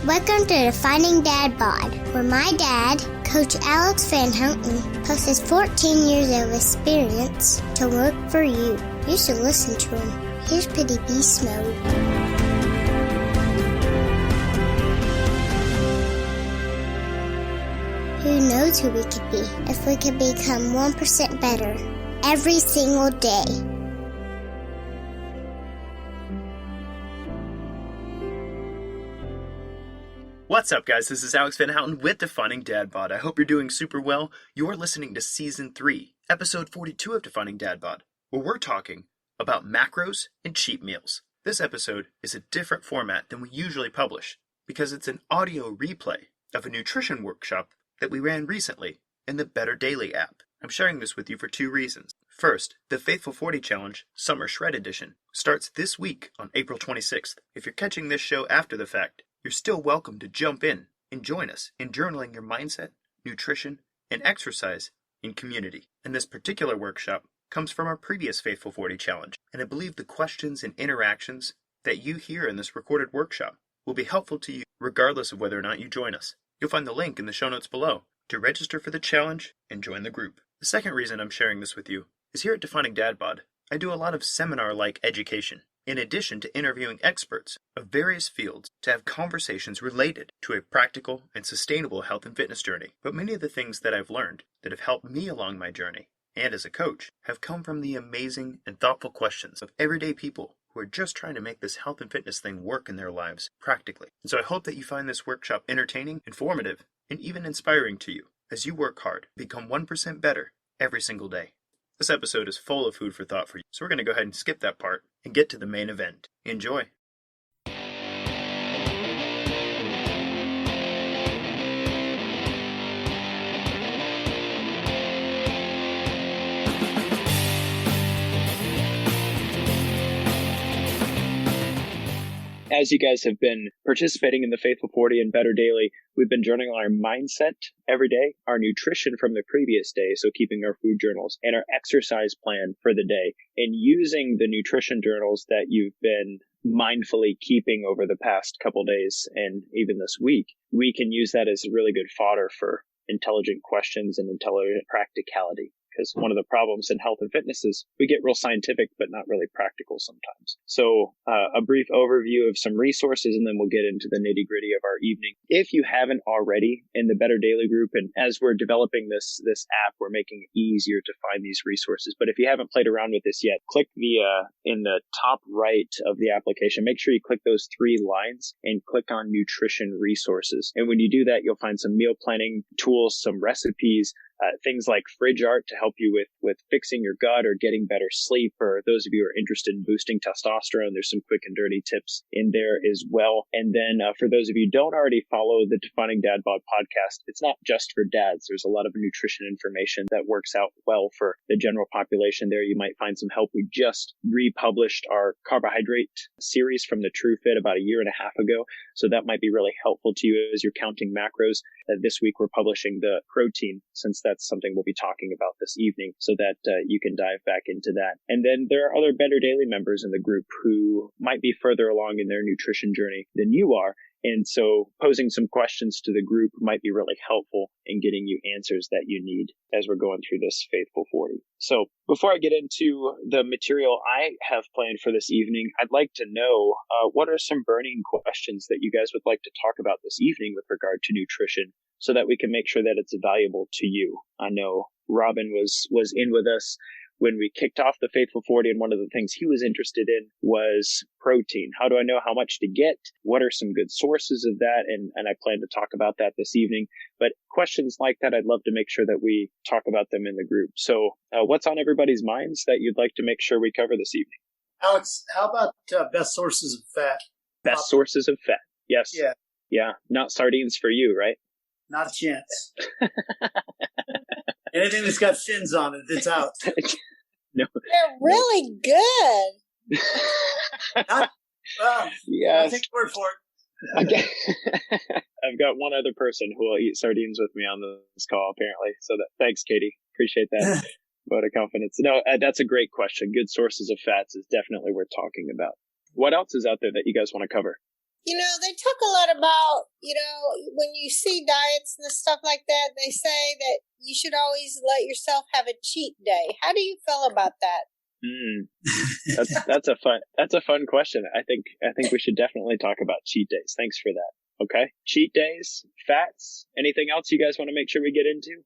Welcome to Defining Dad Bod, where my dad, Coach Alex Van Houten, plus his 14 years of experience to work for you. You should listen to him. Here's Pretty Beast Mode. Who knows who we could be if we could become 1% better every single day. What's up, guys? This is Alex Van Houten with Defining Dad Bod. I hope you're doing super well. You're listening to Season 3, Episode 42 of Defining Dad Bod, where we're talking about macros and cheat meals. This episode is a different format than we usually publish because it's an audio replay of a nutrition workshop that we ran recently in the Better Daily app. I'm sharing this with you for two reasons. First, the Faithful 40 Challenge Summer Shred Edition starts this week on April 26th. If you're catching this show after the fact, you're still welcome to jump in and join us in journaling your mindset, nutrition, and exercise in community. And this particular workshop comes from our previous Faithful 40 Challenge, and I believe the questions and interactions that you hear in this recorded workshop will be helpful to you regardless of whether or not you join us. You'll find the link in the show notes below to register for the challenge and join the group. The second reason I'm sharing this with you is here at Defining Dad Bod, I do a lot of seminar-like education, in addition to interviewing experts of various fields to have conversations related to a practical and sustainable health and fitness journey. But many of the things that I've learned that have helped me along my journey, and as a coach, have come from the amazing and thoughtful questions of everyday people who are just trying to make this health and fitness thing work in their lives practically. And so I hope that you find this workshop entertaining, informative, and even inspiring to you as you work hard to become 1% better every single day. This episode is full of food for thought for you, so we're going to go ahead and skip that part and get to the main event. Enjoy! As you guys have been participating in the Faithful 40 and Better Daily, we've been journaling our mindset every day, our nutrition from the previous day, so keeping our food journals, and our exercise plan for the day. And using the nutrition journals that you've been mindfully keeping over the past couple days and even this week, we can use that as really good fodder for intelligent questions and intelligent practicality. Because one of the problems in health and fitness is we get real scientific, but not really practical sometimes. So a brief overview of some resources, and then we'll get into the nitty gritty of our evening. If you haven't already in the Better Daily group, and as we're developing this app, we're making it easier to find these resources. But if you haven't played around with this yet, click in the top right of the application, make sure you click those three lines and click on nutrition resources. And when you do that, you'll find some meal planning tools, some recipes, things like fridge art to help you with fixing your gut or getting better sleep. For those of you who are interested in boosting testosterone, there's some quick and dirty tips in there as well. And then for those of you who don't already follow the Defining Dad Bod podcast, it's not just for dads. There's a lot of nutrition information that works out well for the general population there. You might find some help. We just republished our carbohydrate series from the True Fit about a year and a half ago. So that might be really helpful to you as you're counting macros. This week we're publishing the protein, since that's something we'll be talking about this evening, so that you can dive back into that. And then there are other Better Daily members in the group who might be further along in their nutrition journey than you are. And so posing some questions to the group might be really helpful in getting you answers that you need as we're going through this Faithful 40. So before I get into the material I have planned for this evening, I'd like to know what are some burning questions that you guys would like to talk about this evening with regard to nutrition, so that we can make sure that it's valuable to you. I know Robin was in with us when we kicked off the Faithful 40, and one of the things he was interested in was protein. How do I know how much to get? What are some good sources of that? And I plan to talk about that this evening. But questions like that, I'd love to make sure that we talk about them in the group. So what's on everybody's minds that you'd like to make sure we cover this evening? Alex, how about best sources of fat? Best sources of fat. Yes. Yeah. Not sardines for you, right? Not a chance. Anything that's got fins on it, it's out. No. They're really good. Yes. I'll take your word for it. Okay. I've got one other person who will eat sardines with me on this call, apparently. So thanks, Katie. Appreciate that vote of confidence. No, that's a great question. Good sources of fats is definitely worth talking about. What else is out there that you guys want to cover? They talk a lot about, when you see diets and stuff like that, they say that you should always let yourself have a cheat day. How do you feel about that? That's a fun question. I think we should definitely talk about cheat days. Thanks for that. Okay. Cheat days, fats, anything else you guys want to make sure we get into?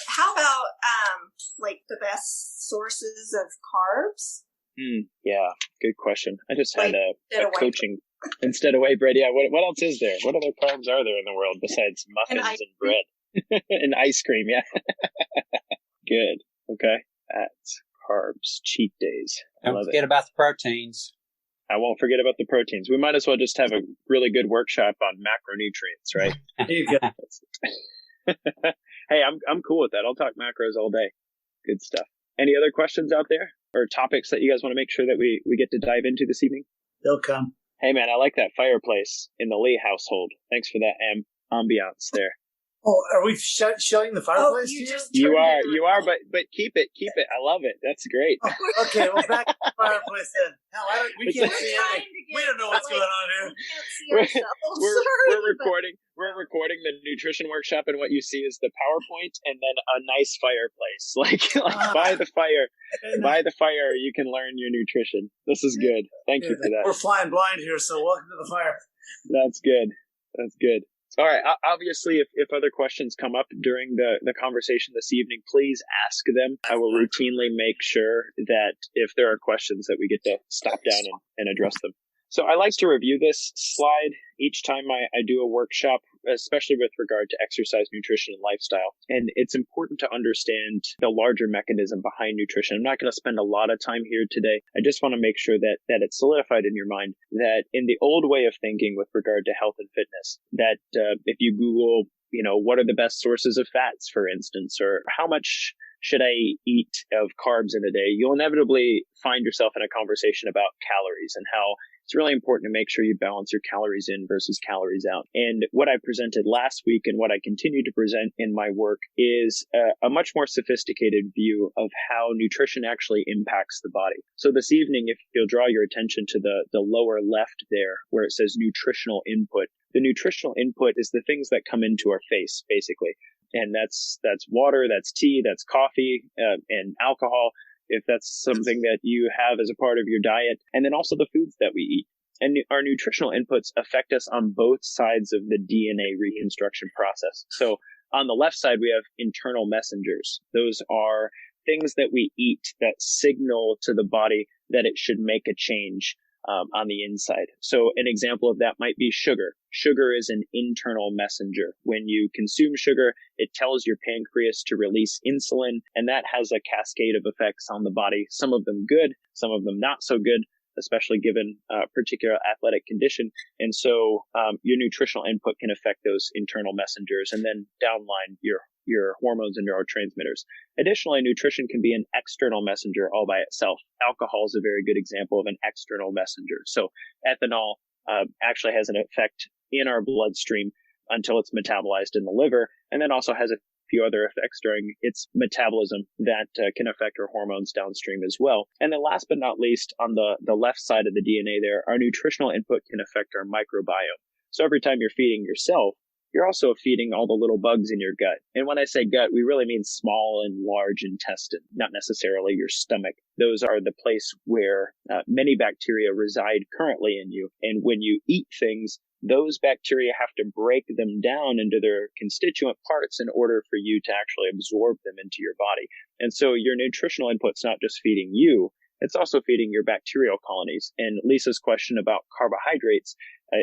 How about, the best sources of carbs? Yeah, good question. I just had a coaching instead of whey bread. Yeah, what else is there? What other carbs are there in the world besides muffins and bread? And ice cream, yeah. Good. Okay. That's carbs, cheat days. Don't forget about the proteins. I won't forget about the proteins. We might as well just have a really good workshop on macronutrients, right? There you go. Hey, I'm cool with that. I'll talk macros all day. Good stuff. Any other questions out there or topics that you guys want to make sure that we get to dive into this evening? They'll come. Hey, man, I like that fireplace in the Lee household. Thanks for that ambiance there. Oh, are we showing the fireplace? You are, but keep it. I love it. That's great. Oh, okay, well, back to the fireplace then. Hell, we can't see anything. We don't know what's going on here. We can't see ourselves. We're recording the nutrition workshop, and what you see is the PowerPoint and then a nice fireplace. Like by the fire, you can learn your nutrition. This is good. Thank you for that. We're flying blind here, so welcome to the fire. That's good. All right. Obviously, if other questions come up during the conversation this evening, please ask them. I will routinely make sure that if there are questions that we get to stop down and address them. So I like to review this slide each time I do a workshop, especially with regard to exercise, nutrition, and lifestyle. And it's important to understand the larger mechanism behind nutrition. I'm not going to spend a lot of time here today. I just want to make sure that it's solidified in your mind that in the old way of thinking with regard to health and fitness, that if you Google, what are the best sources of fats, for instance, or how much should I eat of carbs in a day, you'll inevitably find yourself in a conversation about calories and how it's really important to make sure you balance your calories in versus calories out. And what I presented last week and what I continue to present in my work is a much more sophisticated view of how nutrition actually impacts the body. So this evening, if you'll draw your attention to the lower left there, where it says nutritional input, the nutritional input is the things that come into our face, basically. And that's water, that's tea, that's coffee, and alcohol, if that's something that you have as a part of your diet, and then also the foods that we eat. And our nutritional inputs affect us on both sides of the DNA reconstruction process. So on the left side, we have internal messengers. Those are things that we eat that signal to the body that it should make a change on the inside. So an example of that might be sugar. Sugar is an internal messenger. When you consume sugar, it tells your pancreas to release insulin, and that has a cascade of effects on the body. Some of them good, some of them not so good, especially given a particular athletic condition. And so your nutritional input can affect those internal messengers, and then downline your hormones and neurotransmitters. Additionally, nutrition can be an external messenger all by itself. Alcohol is a very good example of an external messenger. So ethanol actually has an effect in our bloodstream until it's metabolized in the liver, and then also has a few other effects during its metabolism that can affect our hormones downstream as well. And then last but not least, on the left side of the DNA there, our nutritional input can affect our microbiome. So every time you're feeding yourself, you're also feeding all the little bugs in your gut. And when I say gut, we really mean small and large intestine, not necessarily your stomach. Those are the place where many bacteria reside currently in you. And when you eat things, those bacteria have to break them down into their constituent parts in order for you to actually absorb them into your body. And so your nutritional input's not just feeding you, it's also feeding your bacterial colonies. And Lisa's question about carbohydrates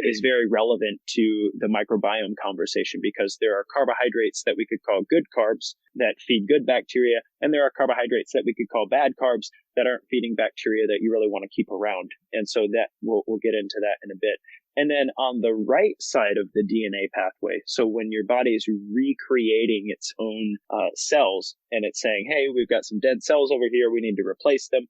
is very relevant to the microbiome conversation, because there are carbohydrates that we could call good carbs that feed good bacteria, and there are carbohydrates that we could call bad carbs that aren't feeding bacteria that you really want to keep around. And so that we'll get into that in a bit. And then on the right side of the DNA pathway, so when your body is recreating its own cells and it's saying, hey, we've got some dead cells over here, we need to replace them,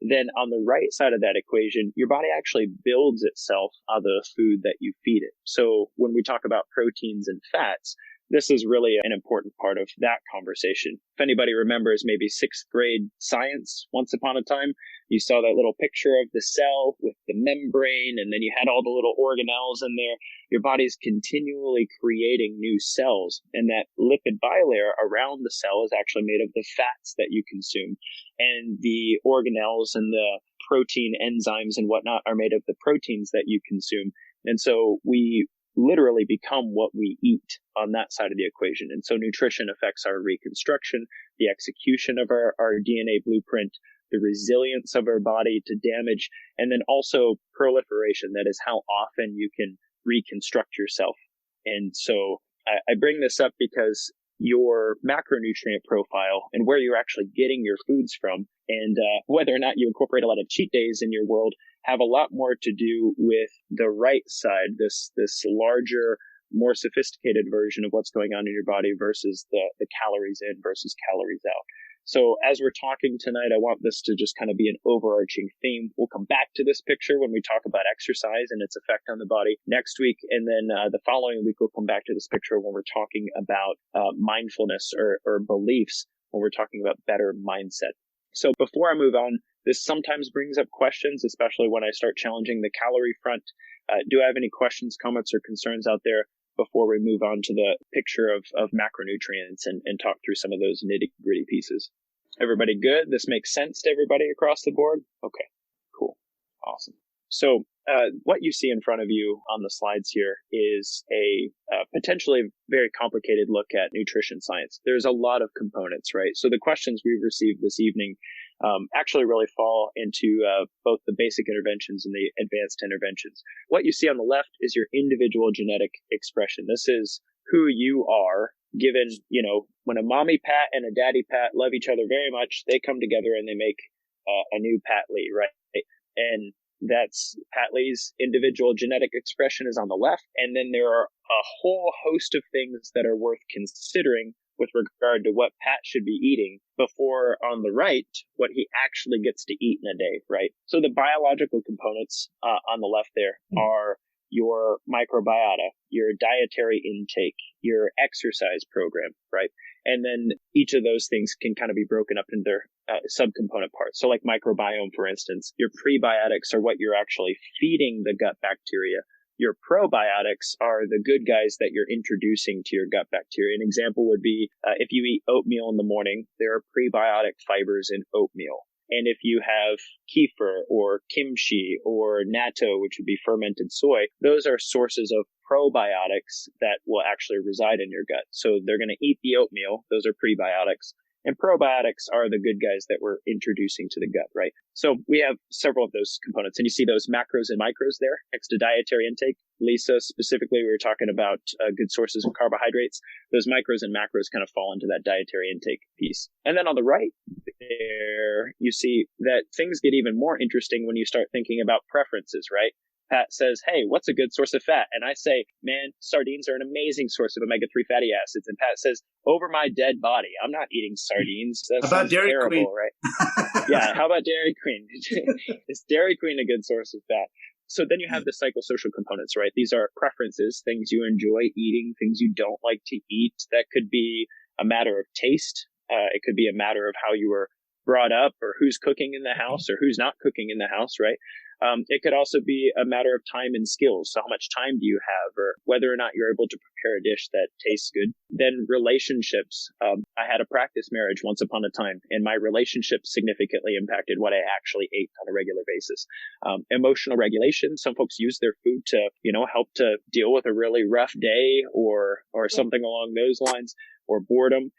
then on the right side of that equation, your body actually builds itself out of the food that you feed it. So when we talk about proteins and fats, this is really an important part of that conversation. If anybody remembers maybe sixth grade science, once upon a time, you saw that little picture of the cell with the membrane, and then you had all the little organelles in there. Your body's continually creating new cells, and that lipid bilayer around the cell is actually made of the fats that you consume. And the organelles and the protein enzymes and whatnot are made of the proteins that you consume. And so we literally become what we eat on that side of the equation. And so nutrition affects our reconstruction, the execution of our DNA blueprint, the resilience of our body to damage, and then also proliferation. That is how often you can reconstruct yourself. And so I bring this up because your macronutrient profile and where you're actually getting your foods from, and whether or not you incorporate a lot of cheat days in your world, have a lot more to do with the right side, this larger, more sophisticated version of what's going on in your body versus the calories in versus calories out. So as we're talking tonight, I want this to just kind of be an overarching theme. We'll come back to this picture when we talk about exercise and its effect on the body next week. And then the following week, we'll come back to this picture when we're talking about mindfulness or beliefs, when we're talking about better mindset. So before I move on, this sometimes brings up questions, especially when I start challenging the calorie front. Do I have any questions, comments, or concerns out there before we move on to the picture of macronutrients and talk through some of those nitty-gritty pieces? Everybody good? This makes sense to everybody across the board? Okay, cool. Awesome. So what you see in front of you on the slides here is a potentially very complicated look at nutrition science. There's a lot of components, right? So the questions we've received this evening actually really fall into both the basic interventions and the advanced interventions. What you see on the left is your individual genetic expression. This is who you are given, when a mommy Pat and a daddy Pat love each other very much, they come together and they make a new Pat Lee, right? And that's Pat Lee's individual genetic expression is on the left. And then there are a whole host of things that are worth considering with regard to what Pat should be eating before on the right, what he actually gets to eat in a day, right? So the biological components on the left there are your microbiota, your dietary intake, your exercise program, right? And then each of those things can kind of be broken up into their subcomponent parts. So like microbiome, for instance, your prebiotics are what you're actually feeding the gut bacteria. Your probiotics are the good guys that you're introducing to your gut bacteria. An example would be if you eat oatmeal in the morning, there are prebiotic fibers in oatmeal. And if you have kefir or kimchi or natto, which would be fermented soy, those are sources of probiotics that will actually reside in your gut. So they're going to eat the oatmeal. Those are prebiotics. And probiotics are the good guys that we're introducing to the gut, right? So we have several of those components. And you see those macros and micros there next to dietary intake. Lisa, specifically, we were talking about good sources of carbohydrates. Those micros and macros kind of fall into that dietary intake piece. And then on the right there, you see that things get even more interesting when you start thinking about preferences, right? Pat says, hey, what's a good source of fat? And I say, man, sardines are an amazing source of omega-3 fatty acids. And Pat says, over my dead body, I'm not eating sardines. That sounds terrible, right? Yeah, how about Dairy Queen? Is Dairy Queen a good source of fat? So then you have the psychosocial components, right? These are preferences, things you enjoy eating, things you don't like to eat. That could be a matter of taste. It could be a matter of how you were brought up or who's cooking in the house or who's not cooking in the house, right? It could also be a matter of time and skills. So how much time do you have, or whether or not you're able to prepare a dish that tastes good. Then relationships. I had a practice marriage once upon a time, and my relationship significantly impacted what I actually ate on a regular basis. Emotional regulation. Some folks use their food to, help to deal with a really rough day or something along those lines, or boredom.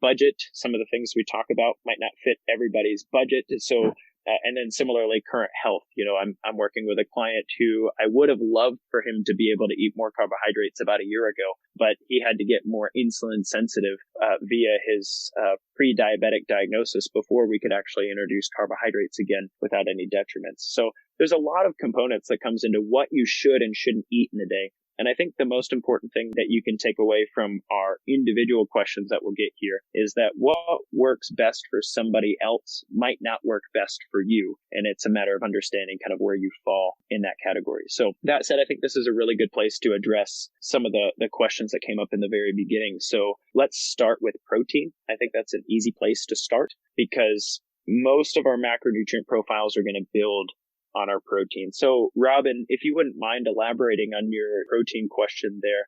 Budget. Some of the things we talk about might not fit everybody's budget. So, and then similarly, current health. I'm working with a client who I would have loved for him to be able to eat more carbohydrates about a year ago, but he had to get more insulin sensitive via his pre-diabetic diagnosis before we could actually introduce carbohydrates again without any detriments. So there's a lot of components that comes into what you should and shouldn't eat in a day. And I think the most important thing that you can take away from our individual questions that we'll get here is that what works best for somebody else might not work best for you. And it's a matter of understanding kind of where you fall in that category. So that said, I think this is a really good place to address some of the questions that came up in the very beginning. So let's start with protein. I think that's an easy place to start because most of our macronutrient profiles are going to build on our protein. So Robin, if you wouldn't mind elaborating on your protein question there,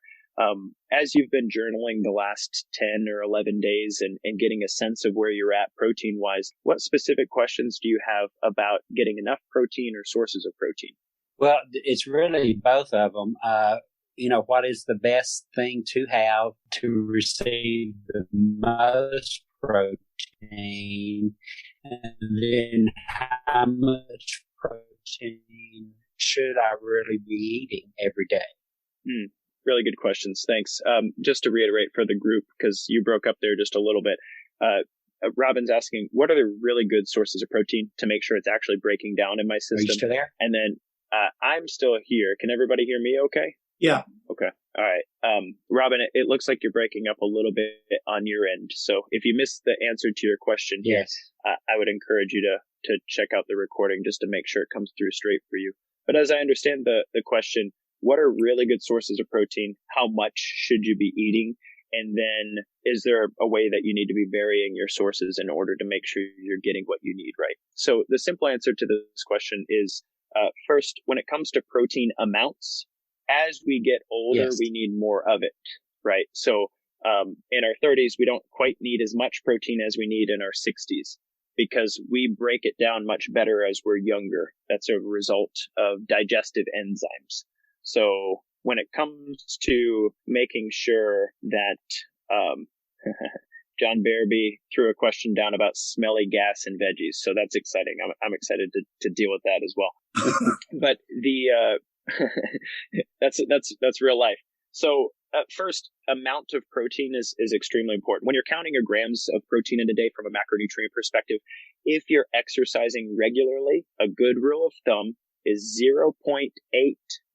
as you've been journaling the last 10 or 11 days and getting a sense of where you're at protein wise, what specific questions do you have about getting enough protein or sources of protein? Well, it's really both of them. What is the best thing to have to receive the most protein, and then how much protein should I really be eating every day? Really good questions. Thanks. Just to reiterate for the group, because you broke up there just a little bit, Robin's asking, what are the really good sources of protein to make sure it's actually breaking down in my system? Are you still there? And then I'm still here. Can everybody hear me okay? Yeah. Okay. All right. Robin, it looks like you're breaking up a little bit on your end. So if you missed the answer to your question here, Yes. I would encourage you to check out the recording just to make sure it comes through straight for you. But as I understand the question, what are really good sources of protein? How much should you be eating? And then is there a way that you need to be varying your sources in order to make sure you're getting what you need, right? So the simple answer to this question is, first, when it comes to protein amounts, as we get older, Yes. we need more of it, right? So in our 30s, we don't quite need as much protein as we need in our 60s because we break it down much better as we're younger. That's a result of digestive enzymes. So when it comes to making sure that John Bearby threw a question down about smelly gas and veggies, so that's exciting. I'm excited to deal with that as well. But the that's real life. So first, amount of protein is extremely important. When you're counting your grams of protein in a day from a macronutrient perspective, if you're exercising regularly, a good rule of thumb is 0.8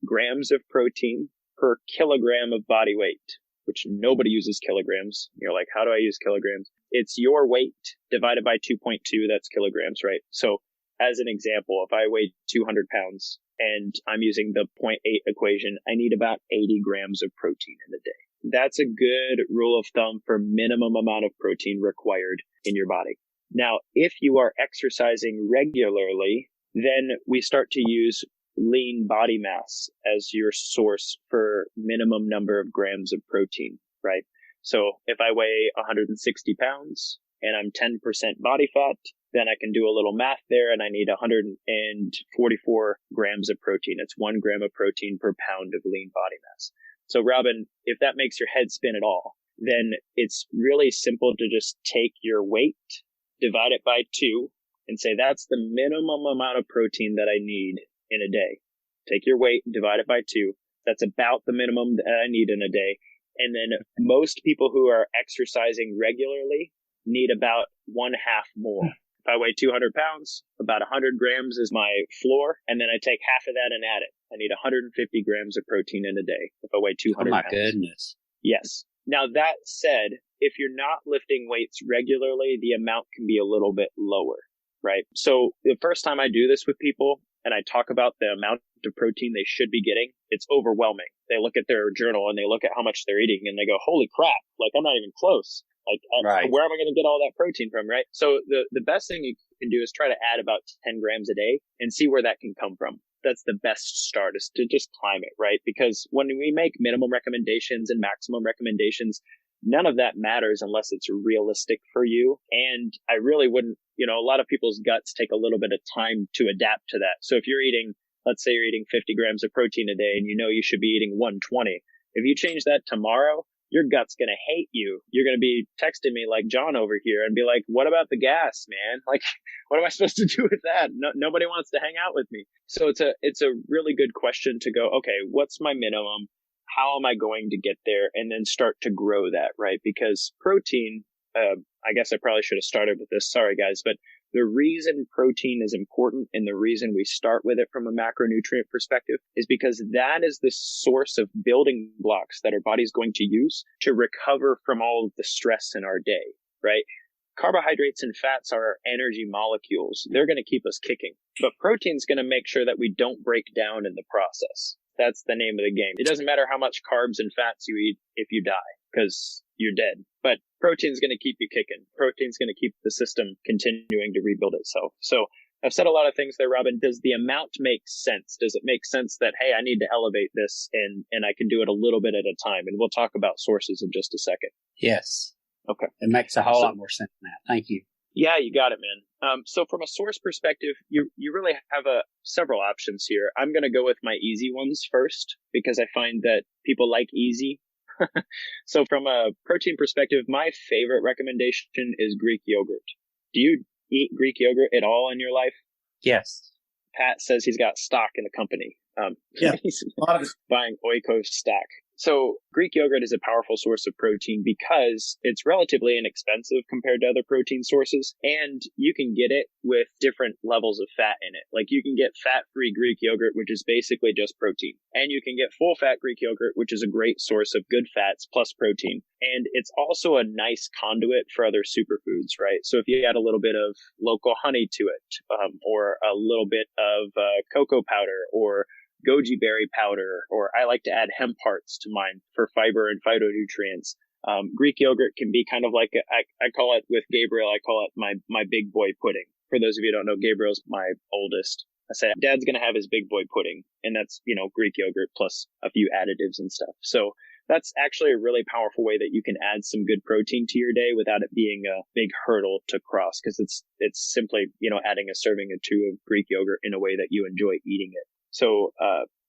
grams of protein per kilogram of body weight, which nobody uses kilograms. You're like, how do I use kilograms? It's your weight divided by 2.2, that's kilograms, right? So as an example, if I weigh 200 pounds and I'm using the 0.8 equation, I need about 80 grams of protein in a day. That's a good rule of thumb for minimum amount of protein required in your body. Now, if you are exercising regularly, then we start to use lean body mass as your source for minimum number of grams of protein, right? So if I weigh 160 pounds and I'm 10% body fat, then I can do a little math there and I need 144 grams of protein. It's 1 gram of protein per pound of lean body mass. So Robin, if that makes your head spin at all, then it's really simple to just take your weight, divide it by 2, and say that's the minimum amount of protein that I need in a day. Take your weight, divide it by 2. That's about the minimum that I need in a day. And then most people who are exercising regularly need about 1/2 more. If I weigh 200 pounds, about 100 grams is my floor, and then I take half of that and add it. I need 150 grams of protein in a day if I weigh 200 pounds. Oh, my goodness. Yes. Now, that said, if you're not lifting weights regularly, the amount can be a little bit lower, right? So the first time I do this with people and I talk about the amount of protein they should be getting, it's overwhelming. They look at their journal and they look at how much they're eating and they go, holy crap, like I'm not even close. Like, Right. Where am I going to get all that protein from, right? So the best thing you can do is try to add about 10 grams a day and see where that can come from. That's the best start, is to just climb it, right? Because when we make minimum recommendations and maximum recommendations, none of that matters unless it's realistic for you. And I really wouldn't, a lot of people's guts take a little bit of time to adapt to that. So if you're eating, let's say you're eating 50 grams of protein a day and you should be eating 120. If you change that tomorrow, your gut's going to hate you. You're going to be texting me like John over here and be like, what about the gas, man? Like, what am I supposed to do with that? Nobody wants to hang out with me. So it's a really good question to go, okay, what's my minimum? How am I going to get there? And then start to grow that, right? Because protein, I guess I probably should have started with this. Sorry, guys. But The reason protein is important and the reason we start with it from a macronutrient perspective is because that is the source of building blocks that our body's going to use to recover from all of the stress in our day, right? Carbohydrates and fats are energy molecules. They're going to keep us kicking. But protein's going to make sure that we don't break down in the process. That's the name of the game. It doesn't matter how much carbs and fats you eat if you die, because you're dead. But protein's going to keep you kicking. Protein's going to keep the system continuing to rebuild itself. So I've said a lot of things there, Robin. Does the amount make sense? Does it make sense that, hey, I need to elevate this and I can do it a little bit at a time? And we'll talk about sources in just a second. Yes. Okay. It makes a whole lot more sense than that. Thank you. Yeah, you got it, man. So from a source perspective, you really have several options here. I'm going to go with my easy ones first because I find that people like easy. So from a protein perspective, my favorite recommendation is Greek yogurt. Do you eat Greek yogurt at all in your life? Yes. Pat says he's got stock in the company. Yeah, he's a lot of it. buying Oikos stock. So Greek yogurt is a powerful source of protein because it's relatively inexpensive compared to other protein sources, and you can get it with different levels of fat in it. Like you can get fat-free Greek yogurt, which is basically just protein, and you can get full-fat Greek yogurt, which is a great source of good fats plus protein. And it's also a nice conduit for other superfoods, right? So if you add a little bit of local honey to it, or a little bit of cocoa powder, or goji berry powder, or I like to add hemp hearts to mine for fiber and phytonutrients. Greek yogurt can be kind of like, I call it with Gabriel, I call it my big boy pudding. For those of you who don't know, Gabriel's my oldest. I say, Dad's going to have his big boy pudding, and that's, Greek yogurt plus a few additives and stuff. So that's actually a really powerful way that you can add some good protein to your day without it being a big hurdle to cross, because it's simply, adding a serving or two of Greek yogurt in a way that you enjoy eating it. So,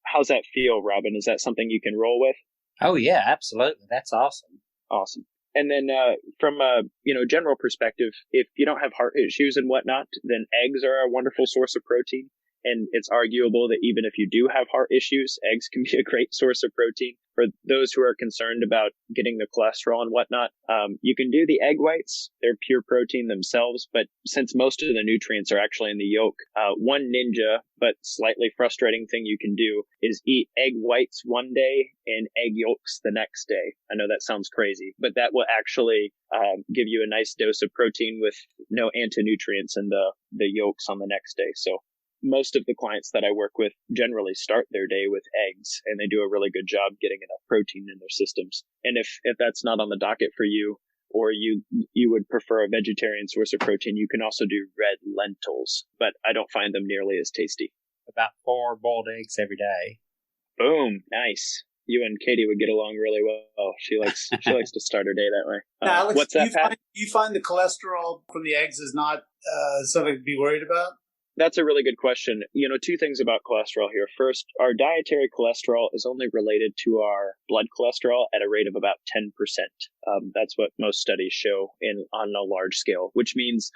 how's that feel, Robin? Is that something you can roll with? Oh yeah, absolutely. That's awesome. Awesome. And then, from a, general perspective, if you don't have heart issues and whatnot, then eggs are a wonderful source of protein. And it's arguable that even if you do have heart issues, eggs can be a great source of protein. For those who are concerned about getting the cholesterol and whatnot, you can do the egg whites. They're pure protein themselves, but since most of the nutrients are actually in the yolk, one ninja but slightly frustrating thing you can do is eat egg whites one day and egg yolks the next day. I know that sounds crazy, but that will actually give you a nice dose of protein with no anti-nutrients in the yolks on the next day. So most of the clients that I work with generally start their day with eggs, and they do a really good job getting enough protein in their systems. And if that's not on the docket for you, or you would prefer a vegetarian source of protein, you can also do red lentils, but I don't find them nearly as tasty. About 4 boiled eggs every day. Boom. Nice. You and Katie would get along really well. She likes to start her day that way. Now, Alex, what's that, Pat? You find the cholesterol from the eggs is not something to be worried about? That's a really good question. Two things about cholesterol here. First, our dietary cholesterol is only related to our blood cholesterol at a rate of about 10%. That's what most studies show on a large scale, which means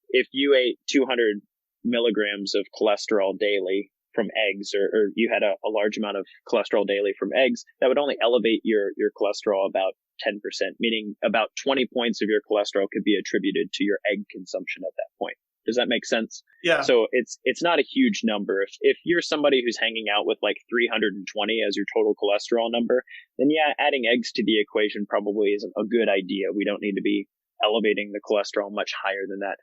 if you ate 200 milligrams of cholesterol daily from eggs, or you had a large amount of cholesterol daily from eggs, that would only elevate your cholesterol about 10%, meaning about 20 points of your cholesterol could be attributed to your egg consumption at that point. Does that make sense? Yeah. So it's not a huge number. If you're somebody who's hanging out with like 320 as your total cholesterol number, then yeah, adding eggs to the equation probably isn't a good idea. We don't need to be elevating the cholesterol much higher than that.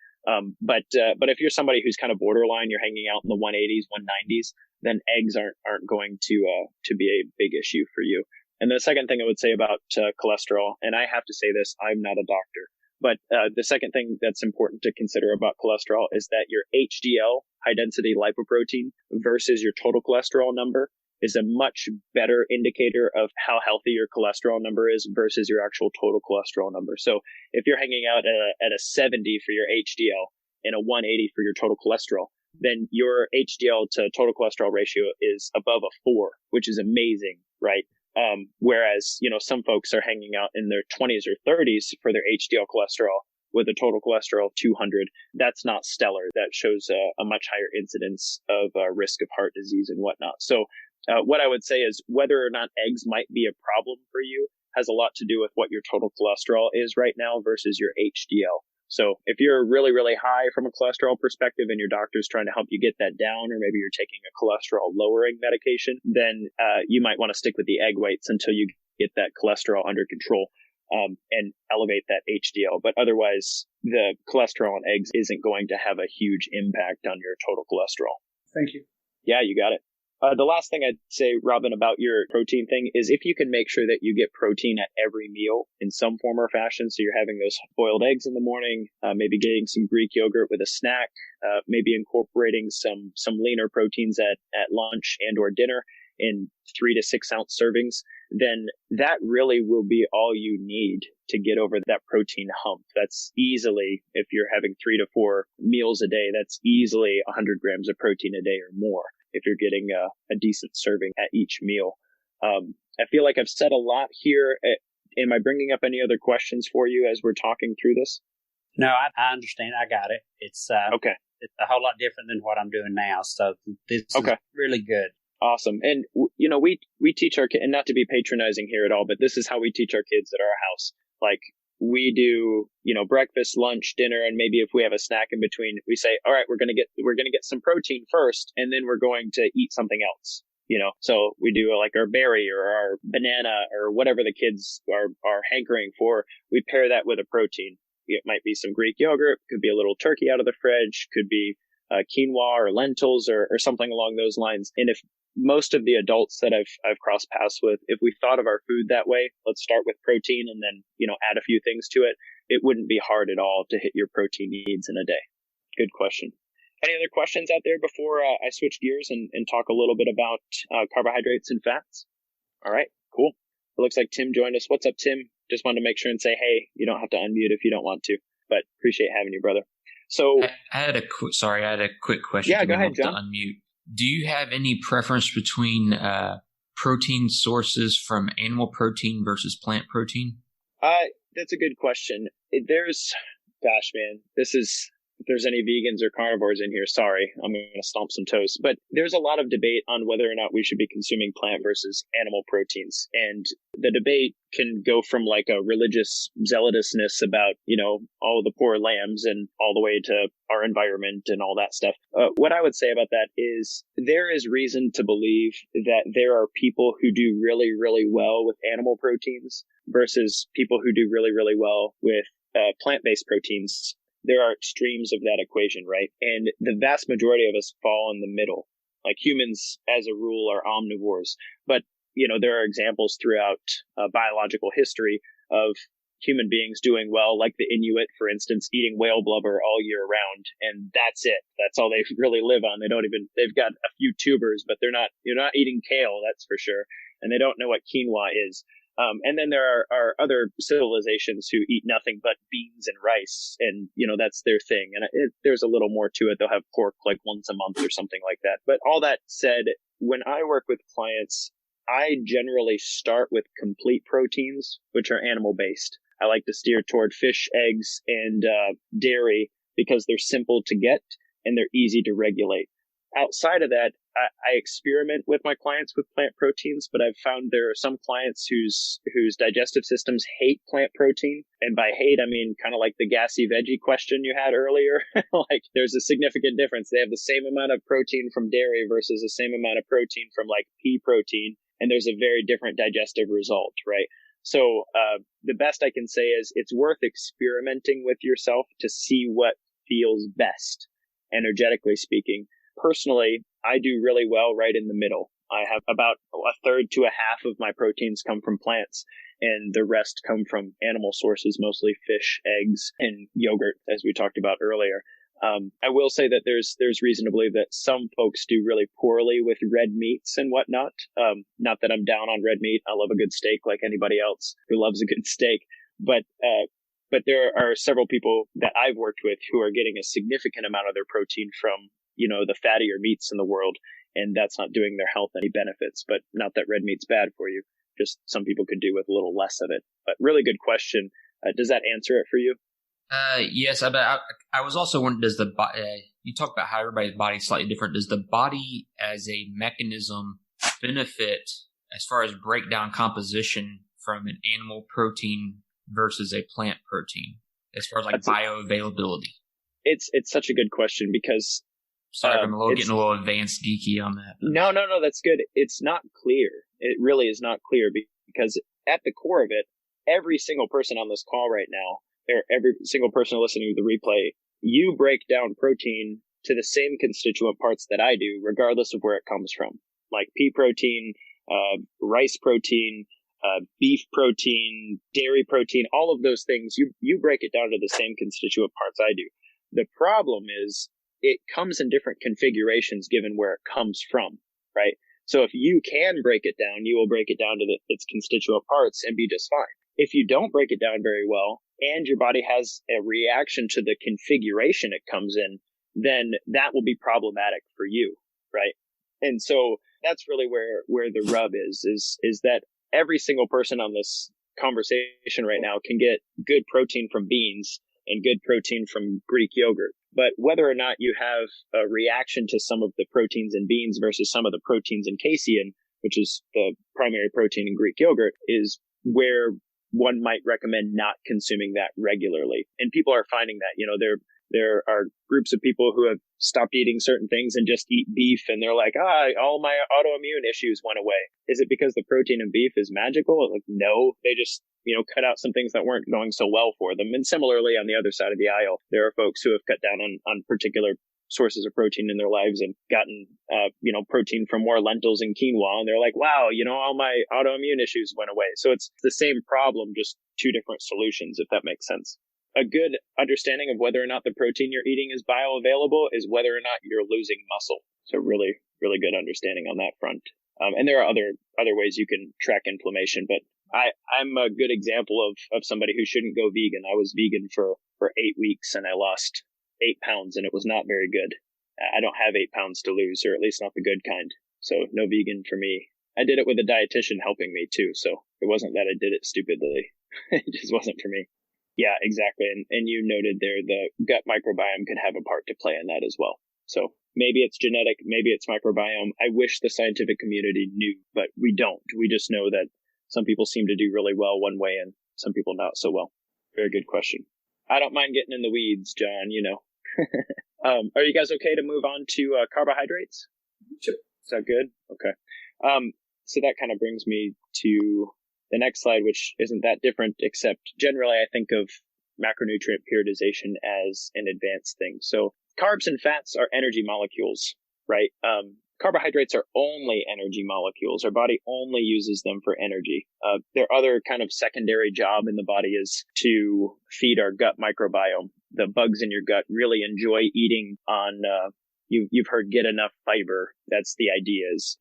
But if you're somebody who's kind of borderline, you're hanging out in the 180s, 190s, then eggs aren't going to be a big issue for you. And the second thing I would say about cholesterol, and I have to say this, I'm not a doctor. But the second thing that's important to consider about cholesterol is that your HDL, high density lipoprotein, versus your total cholesterol number is a much better indicator of how healthy your cholesterol number is versus your actual total cholesterol number. So if you're hanging out at a 70 for your HDL and a 180 for your total cholesterol, then your HDL to total cholesterol ratio is above a 4, which is amazing, right? Whereas, some folks are hanging out in their 20s or 30s for their HDL cholesterol with a total cholesterol of 200. That's not stellar. That shows a much higher incidence of risk of heart disease and whatnot. So what I would say is whether or not eggs might be a problem for you has a lot to do with what your total cholesterol is right now versus your HDL. So if you're really, really high from a cholesterol perspective and your doctor's trying to help you get that down, or maybe you're taking a cholesterol lowering medication, then you might want to stick with the egg whites until you get that cholesterol under control and elevate that HDL. But otherwise, the cholesterol in eggs isn't going to have a huge impact on your total cholesterol. Thank you. Yeah, you got it. The last thing I'd say, Robin, about your protein thing is if you can make sure that you get protein at every meal in some form or fashion. So you're having those boiled eggs in the morning, maybe getting some Greek yogurt with a snack, maybe incorporating some leaner proteins at lunch and or dinner in 3 to 6 ounce servings, then that really will be all you need to get over that protein hump. That's easily, if you're having 3 to 4 meals a day, that's easily 100 grams of protein a day or more if you're getting a decent serving at each meal. I feel like I've said a lot here. Am I bringing up any other questions for you as we're talking through this? No, I understand. I got it. It's okay. It's a whole lot different than what I'm doing now. So this is really good. Awesome. And, you know, we teach our kids, and not to be patronizing here at all, but this is how we teach our kids at our house. Like, we do, you know, breakfast, lunch, dinner, and maybe if we have a snack in between, we say, all right, we're going to get some protein first, and then we're going to eat something else. You know, so we do like our berry or our banana or whatever the kids are hankering for. We pair that with a protein. It might be some Greek yogurt, could be a little turkey out of the fridge, could be quinoa or lentils or something along those lines. And if most of the adults that I've crossed paths with, if we thought of our food that way, let's start with protein and then, you know, add a few things to it, it wouldn't be hard at all to hit your protein needs in a day. Good question. Any other questions out there before I switch gears and talk a little bit about carbohydrates and fats? All right, cool. It looks like Tim joined us. What's up, Tim? Just wanted to make sure and say, hey, you don't have to unmute if you don't want to, but appreciate having you, brother. So I had a quick question. Yeah, go ahead, John. To unmute. Do you have any preference between protein sources from animal protein versus plant protein? That's a good question. Gosh, man, if there's any vegans or carnivores in here, sorry, I'm going to stomp some toes. But there's a lot of debate on whether or not we should be consuming plant versus animal proteins. And the debate can go from like a religious zealousness about, you know, all the poor lambs and all the way to our environment and all that stuff. What I would say about that is there is reason to believe that there are people who do really, really well with animal proteins versus people who do really, really well with plant-based proteins. There are extremes of that equation, right? And the vast majority of us fall in the middle. Like humans, as a rule, are omnivores. But, you know, there are examples throughout biological history of human beings doing well, like the Inuit, for instance, eating whale blubber all year round. And that's it. That's all they really live on. They've got a few tubers, but you're not eating kale, that's for sure. And they don't know what quinoa is. And then there are other civilizations who eat nothing but beans and rice, and, you know, that's their thing. And there's a little more to it. They'll have pork like once a month or something like that. But all that said, when I work with clients, I generally start with complete proteins, which are animal based. I like to steer toward fish, eggs, and dairy because they're simple to get and they're easy to regulate. Outside of that, I experiment with my clients with plant proteins, but I've found there are some clients whose digestive systems hate plant protein. And by hate, I mean kind of like the gassy veggie question you had earlier. Like there's a significant difference. They have the same amount of protein from dairy versus the same amount of protein from like pea protein. And there's a very different digestive result, right? So the best I can say is it's worth experimenting with yourself to see what feels best, energetically speaking. Personally, I do really well right in the middle. I have about a third to a half of my proteins come from plants, and the rest come from animal sources, mostly fish, eggs, and yogurt, as we talked about earlier. I will say that there's reason to believe that some folks do really poorly with red meats and whatnot. Not that I'm down on red meat. I love a good steak like anybody else who loves a good steak. But there are several people that I've worked with who are getting a significant amount of their protein from, you know, the fattier meats in the world, and that's not doing their health any benefits. But not that red meat's bad for you, just some people could do with a little less of it. But really good question. Does that answer it for you? Yes, I was also wondering, does the body, you talk about how everybody's body is slightly different. Does the body as a mechanism benefit as far as breakdown composition from an animal protein versus a plant protein? as far as like bioavailability? It's such a good question because sorry, I'm getting a little advanced geeky on that. No, that's good. It's not clear. It really is not clear because at the core of it, every single person on this call right now, or every single person listening to the replay, you break down protein to the same constituent parts that I do, regardless of where it comes from. Like pea protein, rice protein, beef protein, dairy protein, all of those things, you break it down to the same constituent parts I do. The problem is it comes in different configurations given where it comes from, right? So if you can break it down, you will break it down to its constituent parts and be just fine. If you don't break it down very well and your body has a reaction to the configuration it comes in, then that will be problematic for you, right? And so that's really where the rub is that every single person on this conversation right now can get good protein from beans and good protein from Greek yogurt. But whether or not you have a reaction to some of the proteins in beans versus some of the proteins in casein, which is the primary protein in Greek yogurt, is where one might recommend not consuming that regularly. And people are finding that, there are groups of people who have stopped eating certain things and just eat beef, and they're like, all my autoimmune issues went away. Is it because the protein in beef is magical? Like, no, they just, cut out some things that weren't going so well for them. And similarly, on the other side of the aisle, there are folks who have cut down on particular sources of protein in their lives and gotten, protein from more lentils and quinoa. And they're like, wow, all my autoimmune issues went away. So it's the same problem, just two different solutions, if that makes sense. A good understanding of whether or not the protein you're eating is bioavailable is whether or not you're losing muscle. So really, really good understanding on that front. And there are other ways you can track inflammation, but I'm a good example of somebody who shouldn't go vegan. I was vegan for 8 weeks and I lost 8 pounds and it was not very good. I don't have 8 pounds to lose, or at least not the good kind. So no vegan for me. I did it with a dietitian helping me too. So it wasn't that I did it stupidly. It just wasn't for me. Yeah, exactly. And you noted there the gut microbiome can have a part to play in that as well. So maybe it's genetic, maybe it's microbiome. I wish the scientific community knew, but we don't. We just know that some people seem to do really well one way and some people not so well. Very good question. I don't mind getting in the weeds, John, Are you guys okay to move on to carbohydrates? Sure. Is that good? Okay. So that kind of brings me to the next slide, which isn't that different, except generally I think of macronutrient periodization as an advanced thing. So carbs and fats are energy molecules, right? Carbohydrates are only energy molecules. Our body only uses them for energy. Their other kind of secondary job in the body is to feed our gut microbiome. The bugs in your gut really enjoy eating on, you've heard get enough fiber. That's the idea is,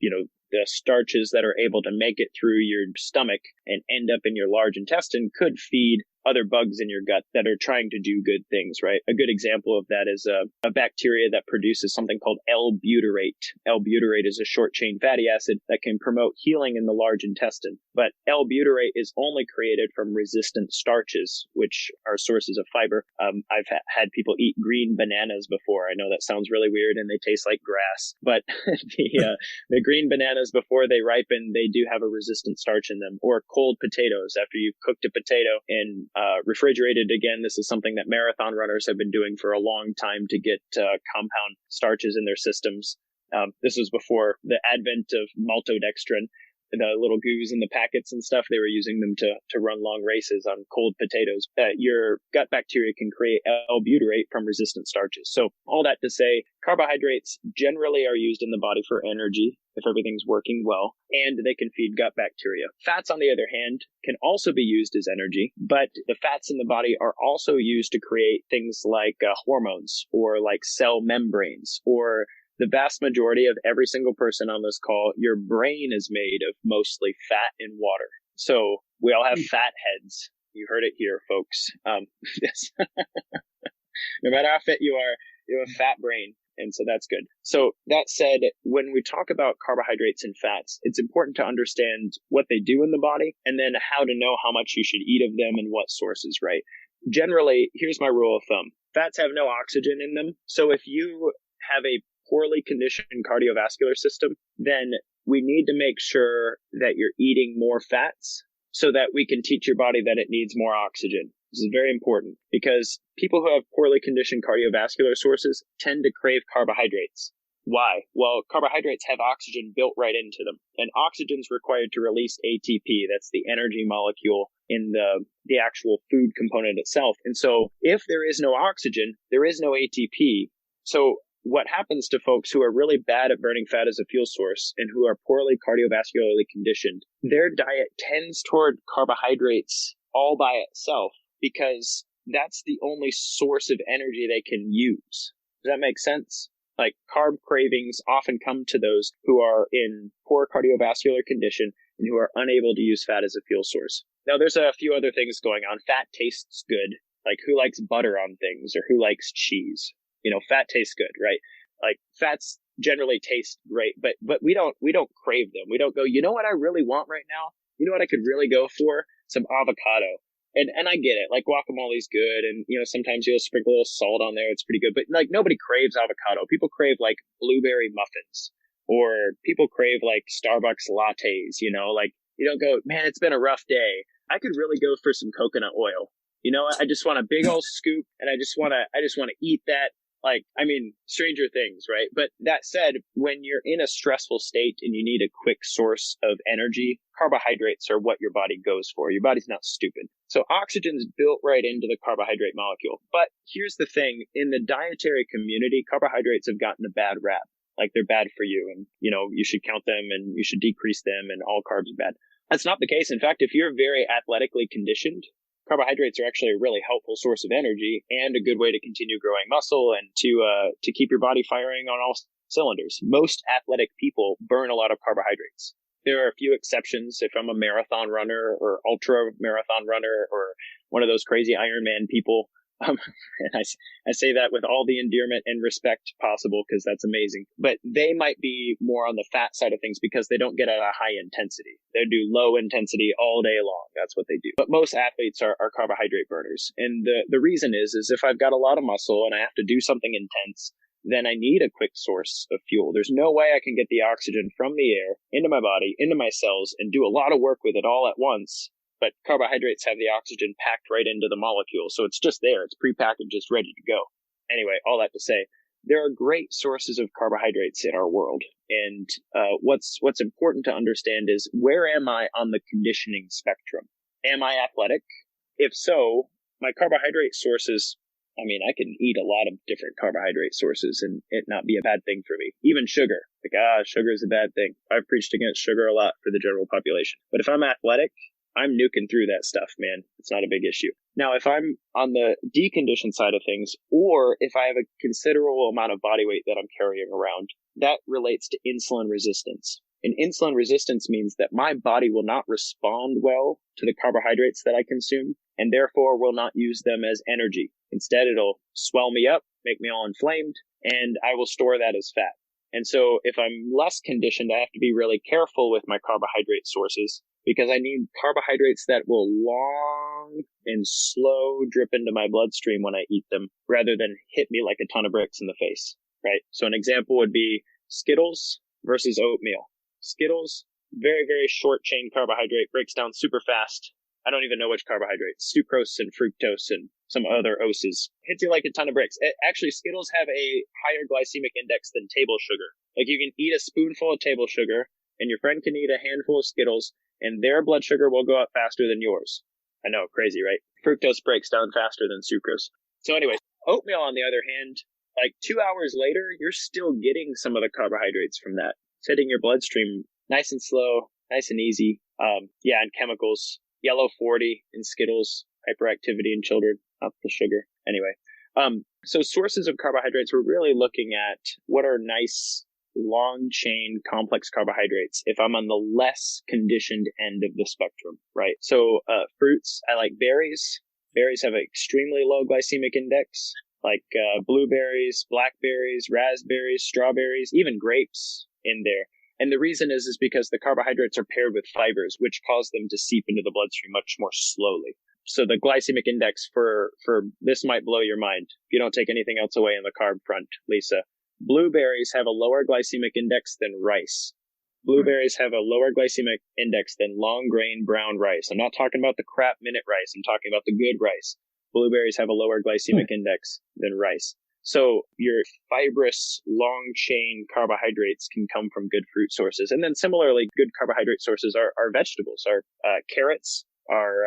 the starches that are able to make it through your stomach and end up in your large intestine could feed other bugs in your gut that are trying to do good things, right? A good example of that is a bacteria that produces something called L-butyrate. L-butyrate is a short-chain fatty acid that can promote healing in the large intestine. But L-butyrate is only created from resistant starches, which are sources of fiber. I've had people eat green bananas before. I know that sounds really weird and they taste like grass, but the green bananas before they ripen, they do have a resistant starch in them. Or cold potatoes after you've cooked a potato and refrigerated. Again, this is something that marathon runners have been doing for a long time to get compound starches in their systems. This was before the advent of maltodextrin, the little goos in the packets and stuff. They were using them to run long races on cold potatoes. Your gut bacteria can create L-butyrate from resistant starches. So all that to say, carbohydrates generally are used in the body for energy if everything's working well, and they can feed gut bacteria. Fats, on the other hand, can also be used as energy, but the fats in the body are also used to create things like hormones or like cell membranes, or the vast majority of every single person on this call, your brain is made of mostly fat and water. So we all have fat heads. You heard it here, folks. No matter how fit you are, you have a fat brain. And so that's good. So that said, when we talk about carbohydrates and fats, it's important to understand what they do in the body and then how to know how much you should eat of them and what sources, right? Generally, here's my rule of thumb. Fats have no oxygen in them. So if you have a poorly conditioned cardiovascular system, then we need to make sure that you're eating more fats so that we can teach your body that it needs more oxygen. This is very important because people who have poorly conditioned cardiovascular sources tend to crave carbohydrates. Why? Well, carbohydrates have oxygen built right into them, and oxygen is required to release ATP. That's the energy molecule in the actual food component itself. And so if there is no oxygen, there is no ATP. So what happens to folks who are really bad at burning fat as a fuel source and who are poorly cardiovascularly conditioned, their diet tends toward carbohydrates all by itself because that's the only source of energy they can use. Does that make sense? Like carb cravings often come to those who are in poor cardiovascular condition and who are unable to use fat as a fuel source. Now, there's a few other things going on. Fat tastes good. Like who likes butter on things or who likes cheese? You know, fat tastes good, right? Like fats generally taste great, but we don't crave them. We don't go, you know what I really want right now? You know what I could really go for? Some avocado. And I get it. Like guacamole's good. And, you know, sometimes you'll sprinkle a little salt on there. It's pretty good. But like nobody craves avocado. People crave like blueberry muffins or people crave like Starbucks lattes, you know, like you don't go, man, it's been a rough day. I could really go for some coconut oil. You know, I just want a big old scoop and I just want to eat that. Like, I mean, stranger things, right? But that said, when you're in a stressful state and you need a quick source of energy, carbohydrates are what your body goes for. Your body's not stupid. So oxygen's built right into the carbohydrate molecule. But here's the thing. In the dietary community, carbohydrates have gotten a bad rap. Like they're bad for you and, you know, you should count them and you should decrease them and all carbs are bad. That's not the case. In fact, if you're very athletically conditioned, carbohydrates are actually a really helpful source of energy and a good way to continue growing muscle and to keep your body firing on all cylinders. Most athletic people burn a lot of carbohydrates. There are a few exceptions. If I'm a marathon runner or ultra marathon runner or one of those crazy Ironman people, and I say that with all the endearment and respect possible because that's amazing. But they might be more on the fat side of things because they don't get at a high intensity. They do low intensity all day long. That's what they do. But most athletes are carbohydrate burners. And the reason is if I've got a lot of muscle and I have to do something intense, then I need a quick source of fuel. There's no way I can get the oxygen from the air into my body, into my cells, and do a lot of work with it all at once. But carbohydrates have the oxygen packed right into the molecule. So it's just there. It's prepackaged, just ready to go. Anyway, all that to say, there are great sources of carbohydrates in our world. And what's important to understand is where am I on the conditioning spectrum? Am I athletic? If so, my carbohydrate sources, I mean, I can eat a lot of different carbohydrate sources and it not be a bad thing for me. Even sugar. Like, sugar is a bad thing. I've preached against sugar a lot for the general population. But if I'm athletic, I'm nuking through that stuff, man. It's not a big issue. Now, if I'm on the deconditioned side of things, or if I have a considerable amount of body weight that I'm carrying around, that relates to insulin resistance. And insulin resistance means that my body will not respond well to the carbohydrates that I consume, and therefore will not use them as energy. Instead, it'll swell me up, make me all inflamed, and I will store that as fat. And so if I'm less conditioned, I have to be really careful with my carbohydrate sources because I need carbohydrates that will long and slow drip into my bloodstream when I eat them rather than hit me like a ton of bricks in the face, right? So an example would be Skittles versus oatmeal. Skittles, very, very short chain carbohydrate, breaks down super fast. I don't even know which carbohydrates, sucrose and fructose and some other oses. Hits you like a ton of bricks. Actually, Skittles have a higher glycemic index than table sugar. Like you can eat a spoonful of table sugar and your friend can eat a handful of Skittles and their blood sugar will go up faster than yours. I know, crazy, right? Fructose breaks down faster than sucrose. So anyway, oatmeal on the other hand, like 2 hours later, you're still getting some of the carbohydrates from that. It's hitting your bloodstream nice and slow, nice and easy. And chemicals. Yellow 40 in Skittles, hyperactivity in children, not the sugar. Anyway, so sources of carbohydrates, we're really looking at what are nice, long chain, complex carbohydrates if I'm on the less conditioned end of the spectrum, right? So fruits, I like berries. Berries have an extremely low glycemic index, like blueberries, blackberries, raspberries, strawberries, even grapes in there. And the reason is because the carbohydrates are paired with fibers, which cause them to seep into the bloodstream much more slowly. So the glycemic index for this might blow your mind. If you don't take anything else away in the carb front, Lisa, blueberries have a lower glycemic index than rice. Blueberries have a lower glycemic index than long grain brown rice. I'm not talking about the crap minute rice. I'm talking about the good rice. Blueberries have a lower glycemic index than rice. So your fibrous, long-chain carbohydrates can come from good fruit sources. And then similarly, good carbohydrate sources are vegetables. Carrots are,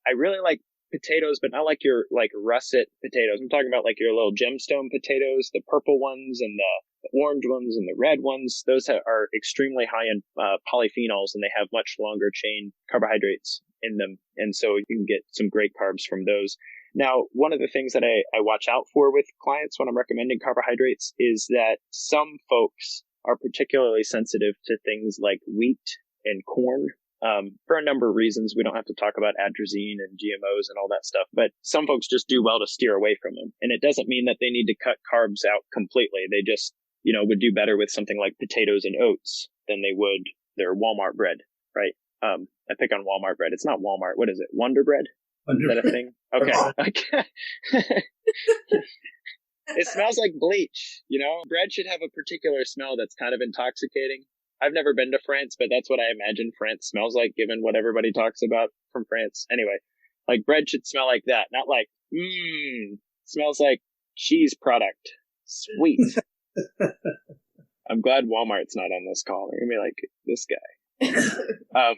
I really like potatoes, but not like your russet potatoes. I'm talking about like your little gemstone potatoes, the purple ones and the orange ones and the red ones. Those are extremely high in polyphenols, and they have much longer chain carbohydrates in them. And so you can get some great carbs from those. Now, one of the things that I watch out for with clients when I'm recommending carbohydrates is that some folks are particularly sensitive to things like wheat and corn. For a number of reasons. We don't have to talk about atrazine and GMOs and all that stuff, but some folks just do well to steer away from them. And it doesn't mean that they need to cut carbs out completely. They just, would do better with something like potatoes and oats than they would their Walmart bread, right? I pick on Walmart bread. It's not Walmart. What is it? Wonder Bread? Is that a thing? Okay. It smells like bleach, Bread should have a particular smell that's kind of intoxicating. I've never been to France, but that's what I imagine France smells like, given what everybody talks about from France. Anyway, like bread should smell like that, not like, smells like cheese product. Sweet. I'm glad Walmart's not on this call. They're going to be like, this guy.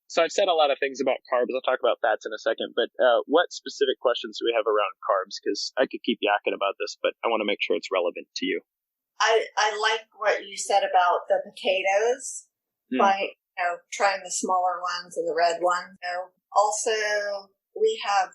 So I've said a lot of things about carbs. I'll talk about fats in a second, but what specific questions do we have around carbs? Because I could keep yakking about this, but I want to make sure it's relevant to you. I like what you said about the potatoes by trying the smaller ones and the red one. Also, we have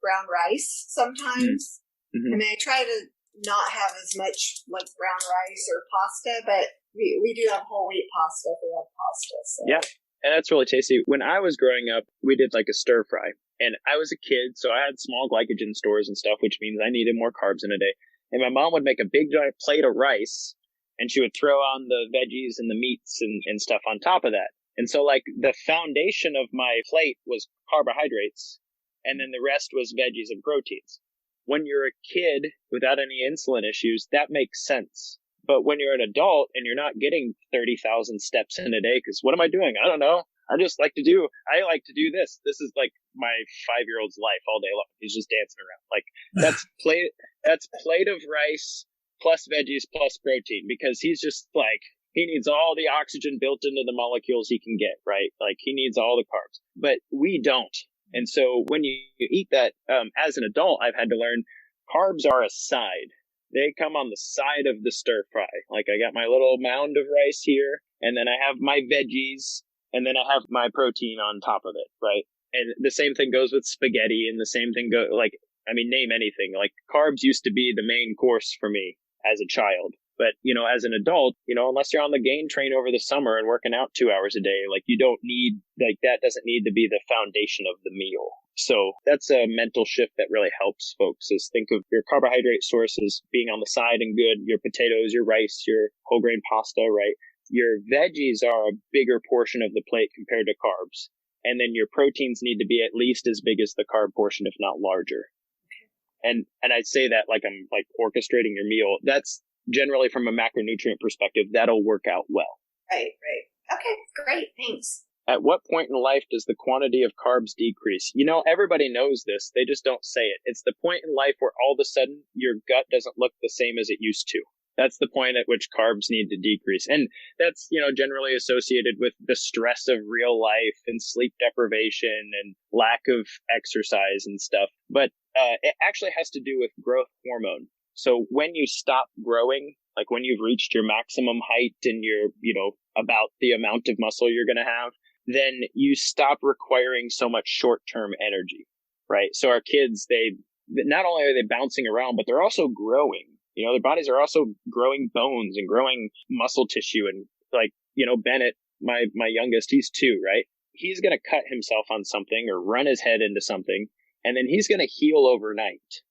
brown rice sometimes. I mean, I try to not have as much like brown rice or pasta, but we do have whole wheat pasta if we have pasta. So. Yeah, and that's really tasty. When I was growing up, we did like a stir fry, and I was a kid, so I had small glycogen stores and stuff, which means I needed more carbs in a day. And my mom would make a big giant plate of rice, and she would throw on the veggies and the meats and stuff on top of that. And so like the foundation of my plate was carbohydrates, and then the rest was veggies and proteins. When you're a kid without any insulin issues, that makes sense. But when you're an adult and you're not getting 30,000 steps in a day, because what am I doing? I don't know. I like to do this. This is like my 5-year-old's life all day long. He's just dancing around. Like that's plate of rice plus veggies plus protein, because he's just like, he needs all the oxygen built into the molecules he can get, right? Like he needs all the carbs, but we don't. And so when you eat that, as an adult, I've had to learn carbs are a side. They come on the side of the stir fry. Like I got my little mound of rice here, and then I have my veggies, and then I have my protein on top of it, right? And the same thing goes with spaghetti, and the same thing name anything. Like carbs used to be the main course for me as a child. But, as an adult, unless you're on the gain train over the summer and working out 2 hours a day, like you don't need, like that doesn't need to be the foundation of the meal. So that's a mental shift that really helps folks, is think of your carbohydrate sources being on the side and good, your potatoes, your rice, your whole grain pasta, right? Your veggies are a bigger portion of the plate compared to carbs. And then your proteins need to be at least as big as the carb portion, if not larger. And I'd say that like I'm like orchestrating your meal. That's generally from a macronutrient perspective, that'll work out well. Right. Okay, great. Thanks. At what point in life does the quantity of carbs decrease? Everybody knows this. They just don't say it. It's the point in life where all of a sudden your gut doesn't look the same as it used to. That's the point at which carbs need to decrease. And that's, generally associated with the stress of real life and sleep deprivation and lack of exercise and stuff. But it actually has to do with growth hormone. So when you stop growing, like when you've reached your maximum height and you're, about the amount of muscle you're going to have, then you stop requiring so much short-term energy, right? So our kids, not only are they bouncing around, but they're also growing. Their bodies are also growing bones and growing muscle tissue. And like, Bennett, my youngest, he's 2, right? He's going to cut himself on something or run his head into something, and then he's going to heal overnight.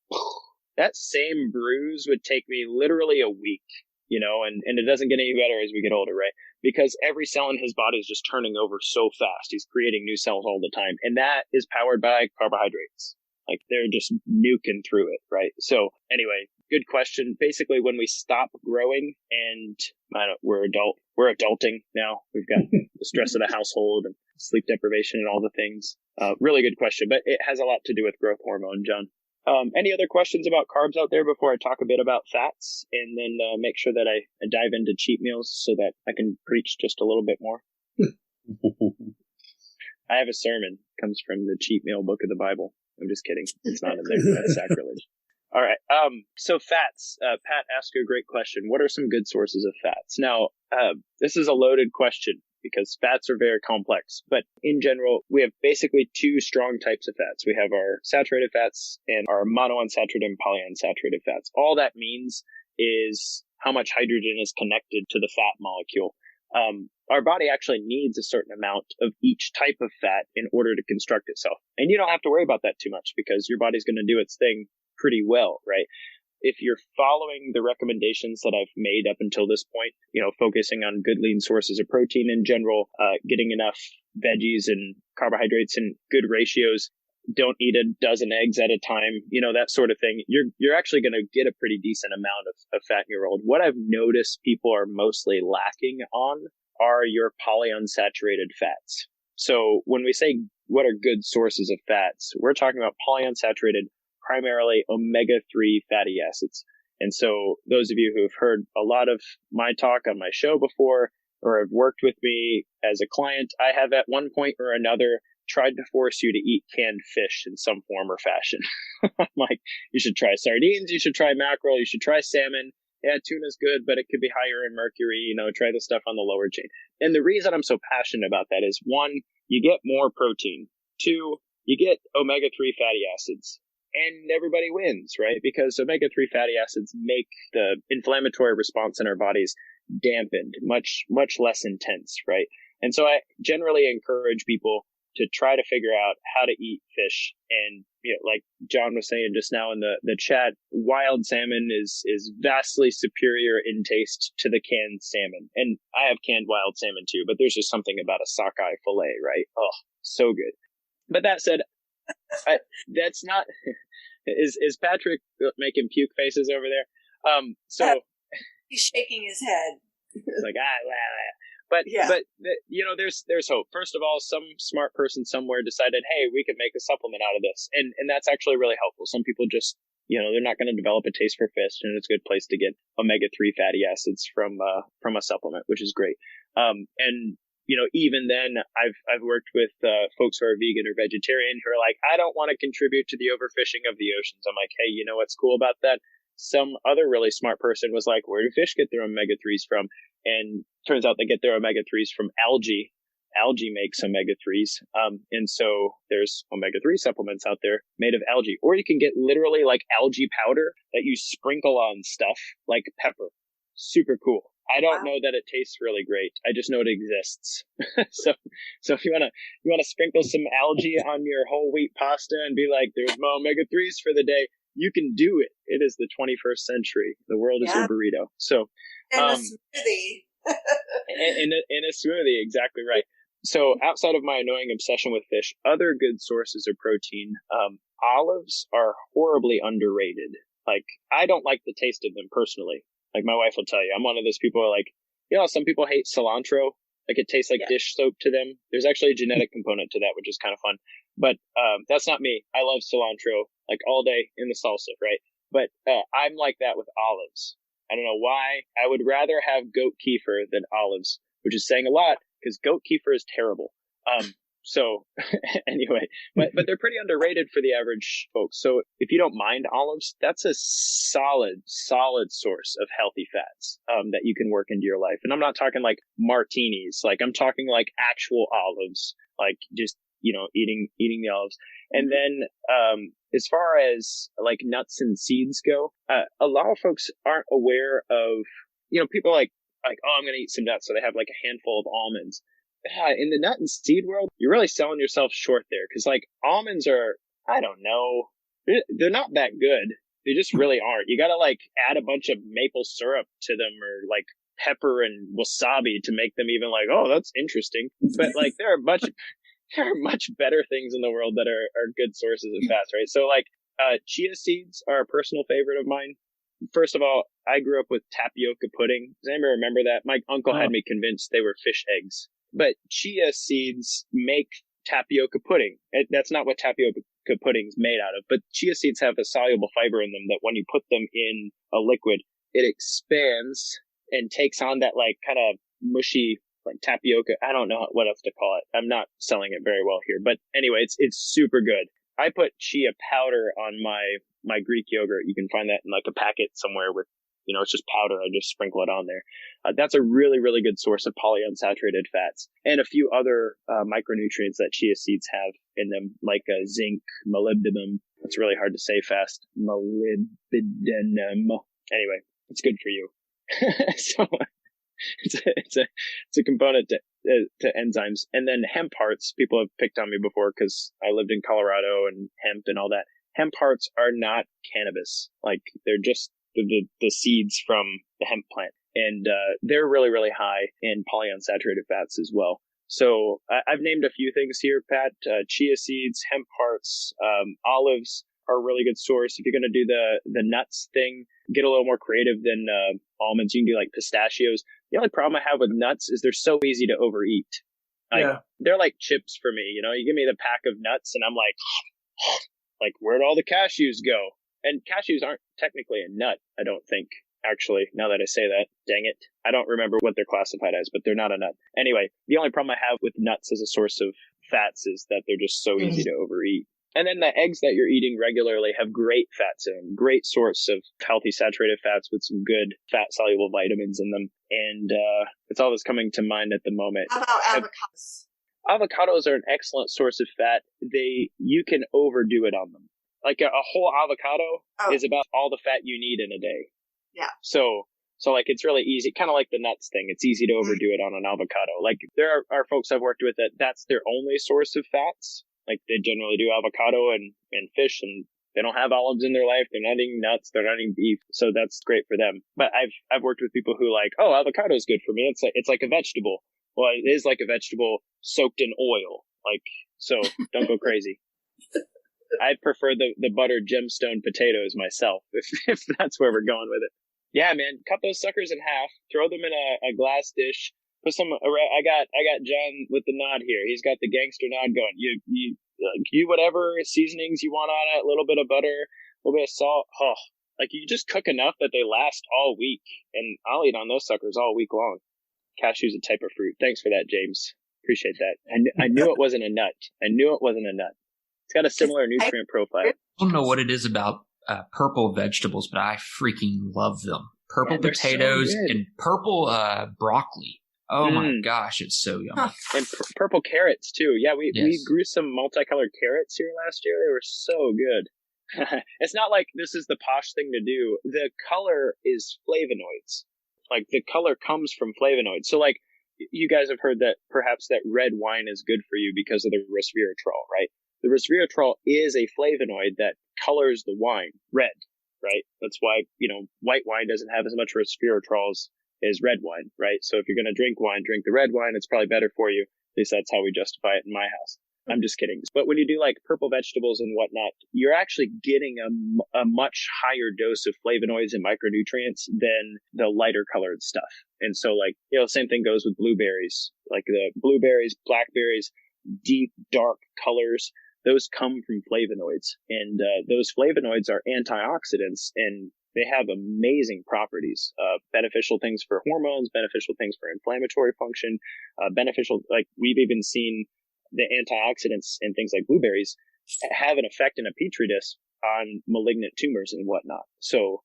That same bruise would take me literally a week, and it doesn't get any better as we get older, right? Because every cell in his body is just turning over so fast. He's creating new cells all the time. And that is powered by carbohydrates. Like they're just nuking through it, right? So anyway, Good question. Basically, when we stop growing and we're adulting now. We've got the stress of the household and sleep deprivation and all the things. Really good question, but it has a lot to do with growth hormone, John. Any other questions about carbs out there before I talk a bit about fats, and then make sure that I dive into cheat meals so that I can preach just a little bit more? I have a sermon, comes from the cheat meal book of the Bible. I'm just kidding. It's not in there. That's sacrilege. All right. So fats. Pat asked a great question. What are some good sources of fats? Now, this is a loaded question because fats are very complex. But in general, we have basically two strong types of fats. We have our saturated fats and our monounsaturated and polyunsaturated fats. All that means is how much hydrogen is connected to the fat molecule. Our body actually needs a certain amount of each type of fat in order to construct itself. And you don't have to worry about that too much because your body's going to do its thing pretty well, right? If you're following the recommendations that I've made up until this point, focusing on good lean sources of protein in general, getting enough veggies and carbohydrates in good ratios, don't eat a dozen eggs at a time, that sort of thing, you're actually going to get a pretty decent amount of fat in your world. What I've noticed people are mostly lacking on are your polyunsaturated fats. So when we say what are good sources of fats, we're talking about polyunsaturated, primarily omega-3 fatty acids. And so those of you who have heard a lot of my talk on my show before or have worked with me as a client, I have at one point or another tried to force you to eat canned fish in some form or fashion. I'm like, you should try sardines, you should try mackerel, you should try salmon. Yeah, tuna's good, but it could be higher in mercury, try the stuff on the lower chain. And the reason I'm so passionate about that is, one, you get more protein. Two, you get omega-3 fatty acids. And everybody wins, right? Because omega-3 fatty acids make the inflammatory response in our bodies dampened, much, much less intense, right? And so I generally encourage people to try to figure out how to eat fish. And, like John was saying just now in the chat, wild salmon is vastly superior in taste to the canned salmon. And I have canned wild salmon too, but there's just something about a sockeye fillet, right? Oh, so good. But that said, that's not, is Patrick making puke faces over there? So he's shaking his head. It's like, But there's hope. First of all, some smart person somewhere decided, hey, we could make a supplement out of this. And that's actually really helpful. Some people just, they're not going to develop a taste for fish, and it's a good place to get omega-3 fatty acids from a supplement, which is great. And even then, I've worked with folks who are vegan or vegetarian who are like, I don't want to contribute to the overfishing of the oceans. I'm like, hey, you know what's cool about that? Some other really smart person was like, where do fish get their omega-3s from? And turns out they get their omega-3s from algae. Algae makes omega-3s. And so there's omega-3 supplements out there made of algae. Or you can get literally like algae powder that you sprinkle on stuff like pepper. Super cool. I don't know that it tastes really great. I just know it exists. So if you want to sprinkle some algae on your whole wheat pasta and be like, there's my omega-3s for the day, you can do it. It is the 21st century. The world is your burrito. So, in a smoothie. in a smoothie, exactly right. So outside of my annoying obsession with fish, other good sources of protein, olives are horribly underrated. Like, I don't like the taste of them personally. Like, my wife will tell you, I'm one of those people who are like, some people hate cilantro. Like, it tastes like dish soap to them. There's actually a genetic component to that, which is kind of fun. But that's not me. I love cilantro, like, all day in the salsa, right? But I'm like that with olives. I don't know why. I would rather have goat kefir than olives, which is saying a lot because goat kefir is terrible. So anyway, but they're pretty underrated for the average folks. So if you don't mind olives, that's a solid source of healthy fats that you can work into your life. And I'm not talking like martinis. Like, I'm talking like actual olives, like just, eating the olives. And then as far as like nuts and seeds go, a lot of folks aren't aware of, people like, oh, I'm going to eat some nuts. So they have like a handful of almonds. In the nut and seed world, you're really selling yourself short there. Cause like almonds are, I don't know, they're not that good. They just really aren't. You got to like add a bunch of maple syrup to them or like pepper and wasabi to make them even like, oh, that's interesting. But like there are much better things in the world that are good sources of fats, right? So like chia seeds are a personal favorite of mine. first of all, I grew up with tapioca pudding. Does anybody remember that? My uncle had me convinced they were fish eggs. But chia seeds make tapioca pudding. That's not what tapioca pudding's made out of. But chia seeds have a soluble fiber in them that when you put them in a liquid, it expands and takes on that like kind of mushy like tapioca. I don't know what else to call it. I'm not selling it very well here. But anyway, it's super good. I put chia powder on my Greek yogurt. You can find that in like a packet somewhere with, it's just powder. I just sprinkle it on there. That's a really, really good source of polyunsaturated fats and a few other micronutrients that chia seeds have in them, like zinc, molybdenum. It's really hard to say fast. Molybdenum. Anyway, it's good for you. So it's a component to enzymes. And then hemp hearts. People have picked on me before because I lived in Colorado and hemp and all that. Hemp hearts are not cannabis. Like they're just the seeds from the hemp plant. And they're really, really high in polyunsaturated fats as well. So I've named a few things here, Pat. Chia seeds, hemp hearts, olives are a really good source. If you're going to do the nuts thing, get a little more creative than almonds. You can do like pistachios. The only problem I have with nuts is they're so easy to overeat. They're like chips for me. You give me the pack of nuts and I'm like, where'd all the cashews go? And cashews aren't technically a nut, I don't think. Actually, now that I say that, dang it. I don't remember what they're classified as, but they're not a nut. Anyway, the only problem I have with nuts as a source of fats is that they're just so easy to overeat. And then the eggs that you're eating regularly have great fats in them, great source of healthy saturated fats with some good fat-soluble vitamins in them. And it's all that's coming to mind at the moment. How about avocados? Avocados are an excellent source of fat. You can overdo it on them. Like a whole avocado is about all the fat you need in a day. Yeah. So like it's really easy, kind of like the nuts thing. It's easy to overdo it on an avocado. Like there are folks I've worked with that's their only source of fats. Like they generally do avocado and fish, and they don't have olives in their life. They're not eating nuts. They're not eating beef. So that's great for them. But I've worked with people who like, oh, avocado is good for me. It's like a vegetable. Well, it is like a vegetable soaked in oil. Like, so don't go crazy. I prefer the buttered gemstone potatoes myself, if that's where we're going with it. Yeah, man, cut those suckers in half, throw them in a glass dish, put some. I got John with the nod here. He's got the gangster nod going. You whatever seasonings you want on it, a little bit of butter, a little bit of salt. Oh, like you just cook enough that they last all week, and I'll eat on those suckers all week long. Cashew's a type of fruit. Thanks for that, James. Appreciate that. I knew it wasn't a nut. It's got a similar nutrient profile. I don't know what it is about purple vegetables, but I freaking love them. Purple potatoes so and purple broccoli. Oh my gosh, it's so yummy. And purple carrots too. Yeah, we grew some multicolored carrots here last year. They were so good. It's not like this is the posh thing to do. The color is flavonoids. Like the color comes from flavonoids. So like you guys have heard that perhaps that red wine is good for you because of the resveratrol, right? The resveratrol is a flavonoid that colors the wine red, right? That's why, white wine doesn't have as much resveratrol as red wine, right? So if you're going to drink wine, drink the red wine. It's probably better for you. At least that's how we justify it in my house. I'm just kidding. But when you do like purple vegetables and whatnot, you're actually getting a much higher dose of flavonoids and micronutrients than the lighter colored stuff. And so like, same thing goes with blueberries, like the blueberries, blackberries, deep, dark colors. Those come from flavonoids, and those flavonoids are antioxidants, and they have amazing properties, beneficial things for hormones, beneficial things for inflammatory function, beneficial, like we've even seen the antioxidants in things like blueberries have an effect in a petri dish on malignant tumors and whatnot. So,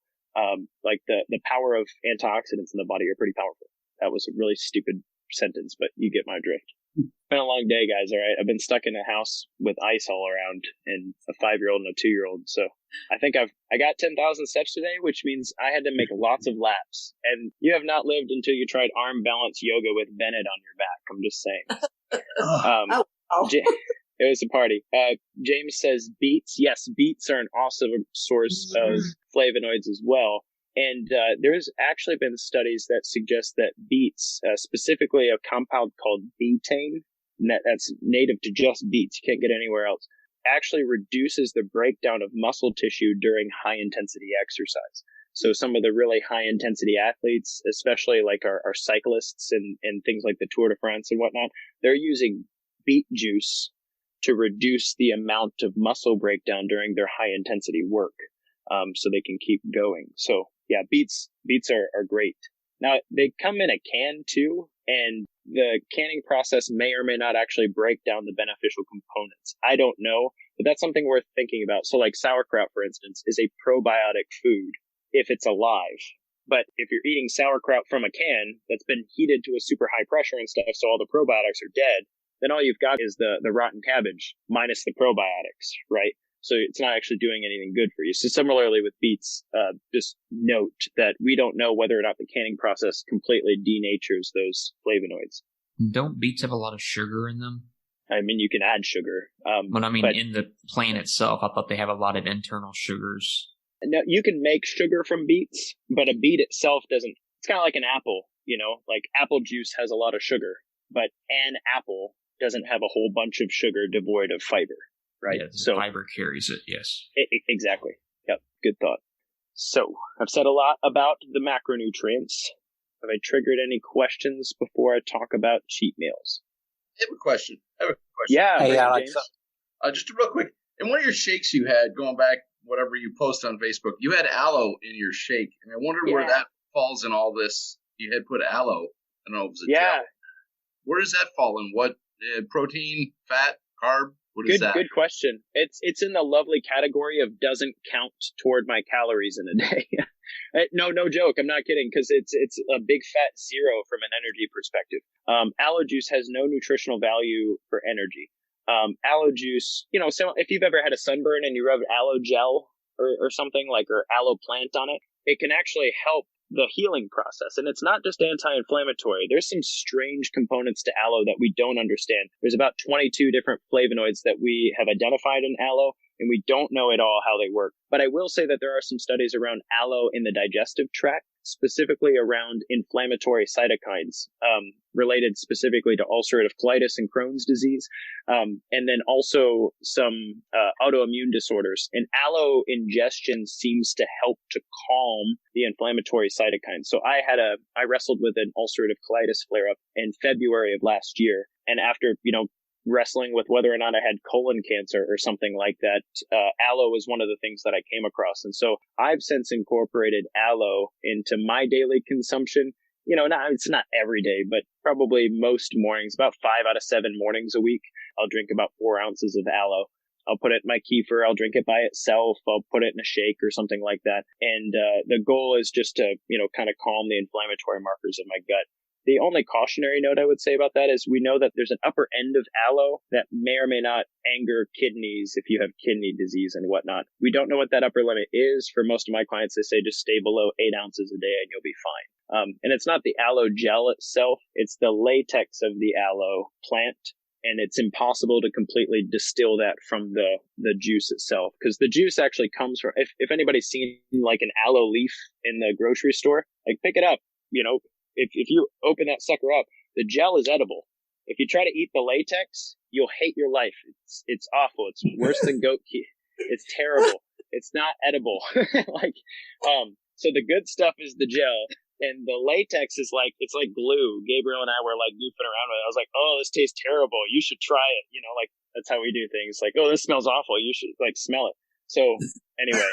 like the power of antioxidants in the body are pretty powerful. That was a really stupid sentence, but you get my drift. It's been a long day, guys. All right. I've been stuck in a house with ice all around and a 5-year-old and a 2-year-old. So I think I got 10,000 steps today, which means I had to make lots of laps. And you have not lived until you tried arm balance yoga with Bennett on your back. I'm just saying. It was a party. James says beets. Yes, beets are an awesome source of flavonoids as well. And there's actually been studies that suggest that beets, specifically a compound called betaine, that's native to just beets, you can't get anywhere else, actually reduces the breakdown of muscle tissue during high intensity exercise. So some of the really high intensity athletes, especially like our cyclists and things like the Tour de France and whatnot, they're using beet juice to reduce the amount of muscle breakdown during their high intensity work, so they can keep going. So yeah, beets are great. Now they come in a can too, and the canning process may or may not actually break down the beneficial components. I don't know, but that's something worth thinking about. So like sauerkraut, for instance, is a probiotic food if it's alive. But if you're eating sauerkraut from a can that's been heated to a super high pressure and stuff, so all the probiotics are dead, then all you've got is the rotten cabbage minus the probiotics, right? So it's not actually doing anything good for you. So similarly with beets, just note that we don't know whether or not the canning process completely denatures those flavonoids. Don't beets have a lot of sugar in them? I mean, you can add sugar. But I mean, in the plant itself, I thought they have a lot of internal sugars. No, you can make sugar from beets, but a beet itself doesn't. It's kind of like an apple, like apple juice has a lot of sugar, but an apple doesn't have a whole bunch of sugar devoid of fiber, right? Yeah, so fiber carries it, yes. Exactly. Yep, good thought. So I've said a lot about the macronutrients. Have I triggered any questions before I talk about cheat meals? I have a question. Yeah, hey, James. Just real quick. In one of your shakes you had, going back, whatever you post on Facebook, you had aloe in your shake, and I wondered where that falls in all this. You had put aloe. I don't know if it was a gel. Where does that fall in? What protein, fat, carb? What is that? Good question. It's in the lovely category of doesn't count toward my calories in a day. No joke. I'm not kidding, because it's a big fat zero from an energy perspective. Aloe juice has no nutritional value for energy. Aloe juice, so if you've ever had a sunburn and you rub aloe gel or something or aloe plant on it, it can actually help the healing process. And it's not just anti-inflammatory. There's some strange components to aloe that we don't understand. There's about 22 different flavonoids that we have identified in aloe, and we don't know at all how they work. But I will say that there are some studies around aloe in the digestive tract, specifically around inflammatory cytokines, related specifically to ulcerative colitis and Crohn's disease, and then also some autoimmune disorders. And aloe ingestion seems to help to calm the inflammatory cytokines. So I wrestled with an ulcerative colitis flare-up in February of last year, and after wrestling with whether or not I had colon cancer or something like that, aloe was one of the things that I came across. And so I've since incorporated aloe into my daily consumption. It's not every day, but probably most mornings, about 5 out of 7 mornings a week, I'll drink about 4 ounces of aloe. I'll put it in my kefir. I'll drink it by itself. I'll put it in a shake or something like that. And the goal is just to, kind of calm the inflammatory markers in my gut. The only cautionary note I would say about that is we know that there's an upper end of aloe that may or may not anger kidneys if you have kidney disease and whatnot. We don't know what that upper limit is. For most of my clients, they say just stay below 8 ounces a day and you'll be fine. And it's not the aloe gel itself. It's the latex of the aloe plant. And it's impossible to completely distill that from the juice itself, because the juice actually comes from, if anybody's seen like an aloe leaf in the grocery store, pick it up, If you open that sucker up, the gel is edible. If you try to eat the latex, you'll hate your life. It's awful. It's worse than goat key. It's terrible. It's not edible. So the good stuff is the gel, and the latex is it's like glue. Gabriel and I were goofing around with it. I was like, oh, this tastes terrible. You should try it. That's how we do things. Oh, this smells awful. You should smell it. So anyway,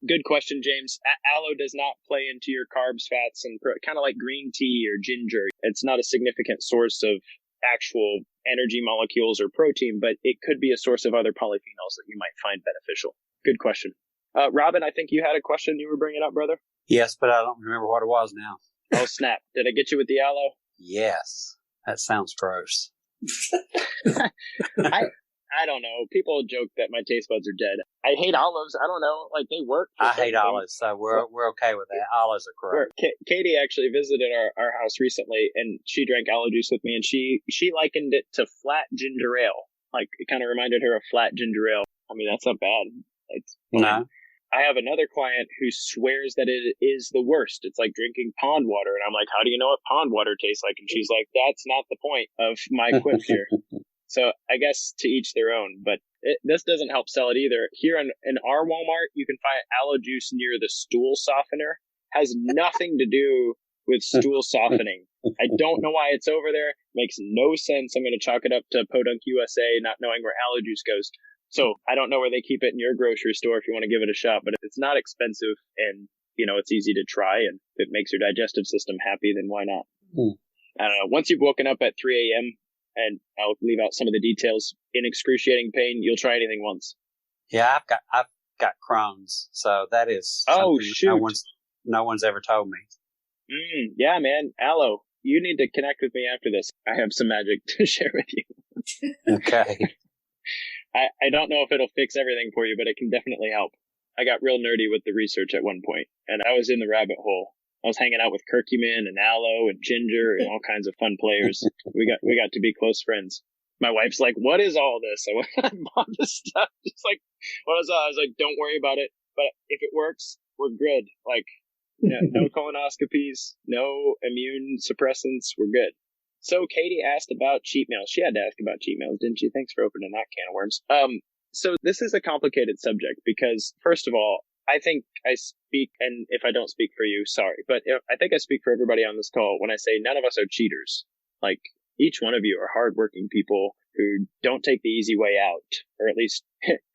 good question, James. Aloe does not play into your carbs, fats, and kind of like green tea or ginger. It's not a significant source of actual energy molecules or protein, but it could be a source of other polyphenols that you might find beneficial. Good question. Robin, I think you had a question you were bringing up, brother? Yes, but I don't remember what it was now. Oh, snap. Did I get you with the aloe? Yes. That sounds gross. I don't know. People joke that my taste buds are dead. I hate olives. I don't know. They work. I hate olives, so we're okay with that. Olives are correct. Katie actually visited our house recently, and she drank aloe juice with me, and she likened it to flat ginger ale. It kind of reminded her of flat ginger ale. I mean, that's not bad. No. I have another client who swears that it is the worst. It's like drinking pond water. And I'm like, how do you know what pond water tastes like? And she's like, that's not the point of my quip here. So I guess to each their own. But This doesn't help sell it either. Here in our Walmart, you can find aloe juice near the stool softener. Has nothing to do with stool softening. I don't know why it's over there. Makes no sense. I'm going to chalk it up to Podunk USA, not knowing where aloe juice goes. So I don't know where they keep it in your grocery store if you want to give it a shot, but it's not expensive and, it's easy to try. And if it makes your digestive system happy, then why not? I don't know. Once you've woken up at 3 a.m., and I'll leave out some of the details, in excruciating pain, you'll try anything once. Yeah, I've got Crohn's, so that is shoot. No one's ever told me. Yeah, man, aloe. You need to connect with me after this. I have some magic to share with you. Okay. I don't know if it'll fix everything for you, but it can definitely help. I got real nerdy with the research at one point, and I was in the rabbit hole. I was hanging out with curcumin and aloe and ginger and all kinds of fun players. We got to be close friends. My wife's like, "What is all this?" I bought this stuff. Just like, what is that? I was like, "Don't worry about it. But if it works, we're good. Like, no colonoscopies, no immune suppressants. We're good." So Katie asked about cheat meals. She had to ask about cheat meals, didn't she? Thanks for opening that can of worms. So this is a complicated subject because, first of all, I think I speak, and if I don't speak for you, sorry, but I think I speak for everybody on this call when I say none of us are cheaters. Like, each one of you are hardworking people who don't take the easy way out, or at least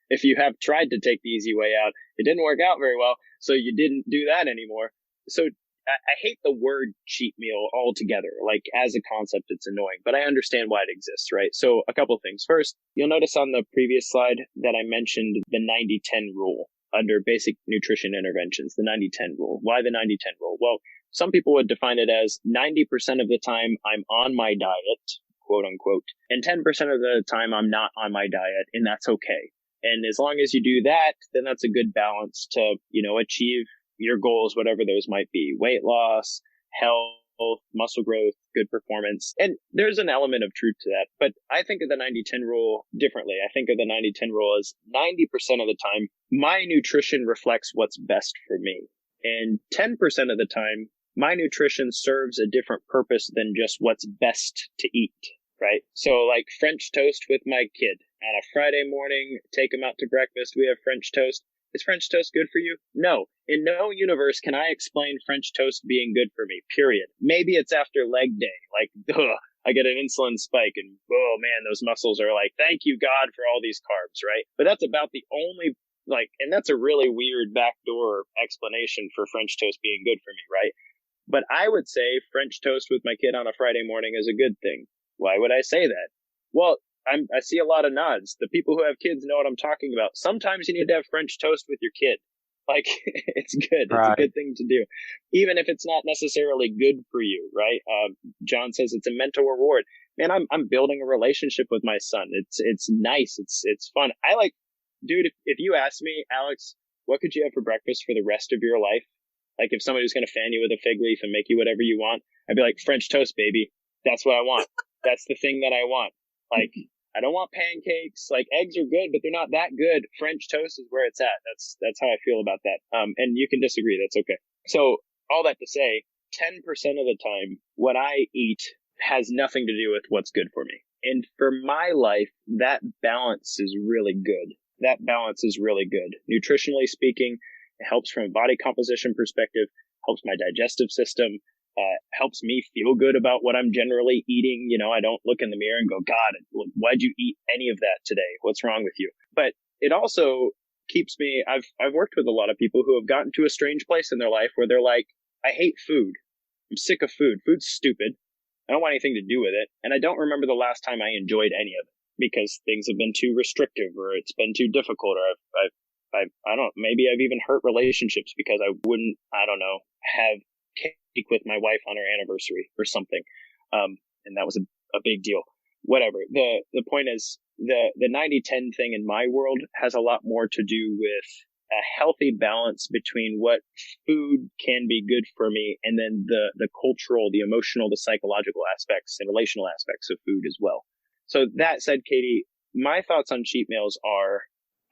if you have tried to take the easy way out, it didn't work out very well, so you didn't do that anymore. So I hate the word cheat meal altogether. Like, as a concept, it's annoying, but I understand why it exists, right? So a couple things. First, you'll notice on the previous slide that I mentioned the 90-10 rule under basic nutrition interventions, the 90-10 rule. Why the 90-10 rule? Well, some people would define it as 90% of the time I'm on my diet, quote unquote, and 10% of the time I'm not on my diet, and that's okay. And as long as you do that, then that's a good balance to, achieve your goals, whatever those might be: weight loss, health, muscle growth, good performance. And there's an element of truth to that. But I think of the 90-10 rule differently. I think of the 90-10 rule as 90% of the time, my nutrition reflects what's best for me. And 10% of the time, my nutrition serves a different purpose than just what's best to eat, right? So like French toast with my kid on a Friday morning, take him out to breakfast. We have French toast. Is French toast good for you? No. In no universe can I explain French toast being good for me, period. Maybe it's after leg day. Like, I get an insulin spike and, oh man, those muscles are like, thank you, God, for all these carbs, right? But that's about the only, and that's a really weird backdoor explanation for French toast being good for me, right? But I would say French toast with my kid on a Friday morning is a good thing. Why would I say that? Well, I see a lot of nods. The people who have kids know what I'm talking about. Sometimes you need to have French toast with your kid. Like, it's good. Right. It's a good thing to do. Even if it's not necessarily good for you, right? John says it's a mental reward. Man, I'm building a relationship with my son. It's nice. It's fun. Dude, if you ask me, Alex, what could you have for breakfast for the rest of your life? Like, if somebody was going to fan you with a fig leaf and make you whatever you want, I'd be like, French toast, baby. That's what I want. That's the thing that I want. Like, I don't want pancakes. Like, eggs are good, but they're not that good. French toast is where it's at. That's how I feel about that. And you can disagree. That's okay. So all that to say, 10% of the time, what I eat has nothing to do with what's good for me. And for my life, that balance is really good. That balance is really good. Nutritionally speaking, it helps from a body composition perspective, helps my digestive system, helps me feel good about what I'm generally eating. I don't look in the mirror and go, God, why'd you eat any of that today? What's wrong with you? But it also keeps me, I've worked with a lot of people who have gotten to a strange place in their life where they're like, I hate food. I'm sick of food. Food's stupid. I don't want anything to do with it. And I don't remember the last time I enjoyed any of it because things have been too restrictive or it's been too difficult or maybe I've even hurt relationships because I wouldn't, have cake with my wife on her anniversary or something. And that was a big deal. Whatever. The point is the 90-10 thing in my world has a lot more to do with a healthy balance between what food can be good for me and then the cultural, the emotional, the psychological aspects and relational aspects of food as well. So that said, Katie, my thoughts on cheat meals are,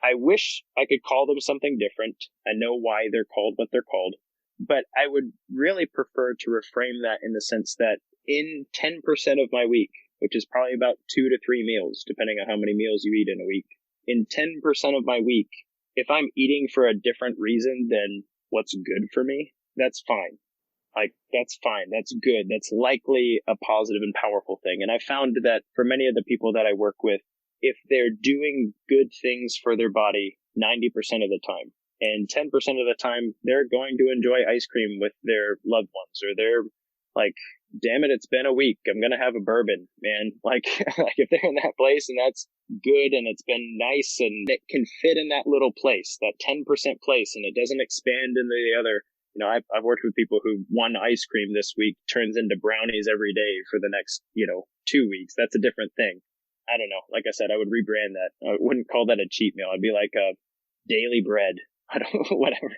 I wish I could call them something different. I know why they're called what they're called, but I would really prefer to reframe that in the sense that in 10% of my week, which is probably about 2 to 3 meals, depending on how many meals you eat in a week, in 10% of my week, if I'm eating for a different reason than what's good for me, that's fine. Like, that's fine. That's good. That's likely a positive and powerful thing. And I found that for many of the people that I work with, if they're doing good things for their body 90% of the time, and 10% of the time, they're going to enjoy ice cream with their loved ones, or they're like, damn it, it's been a week. I'm going to have a bourbon, man. Like, like if they're in that place and that's good and it's been nice and it can fit in that little place, that 10% place, and it doesn't expand into the other. You know, I've worked with people who one ice cream this week turns into brownies every day for the next, 2 weeks. That's a different thing. I don't know. Like I said, I would rebrand that. I wouldn't call that a cheat meal. I'd be like a daily bread. I don't know, whatever.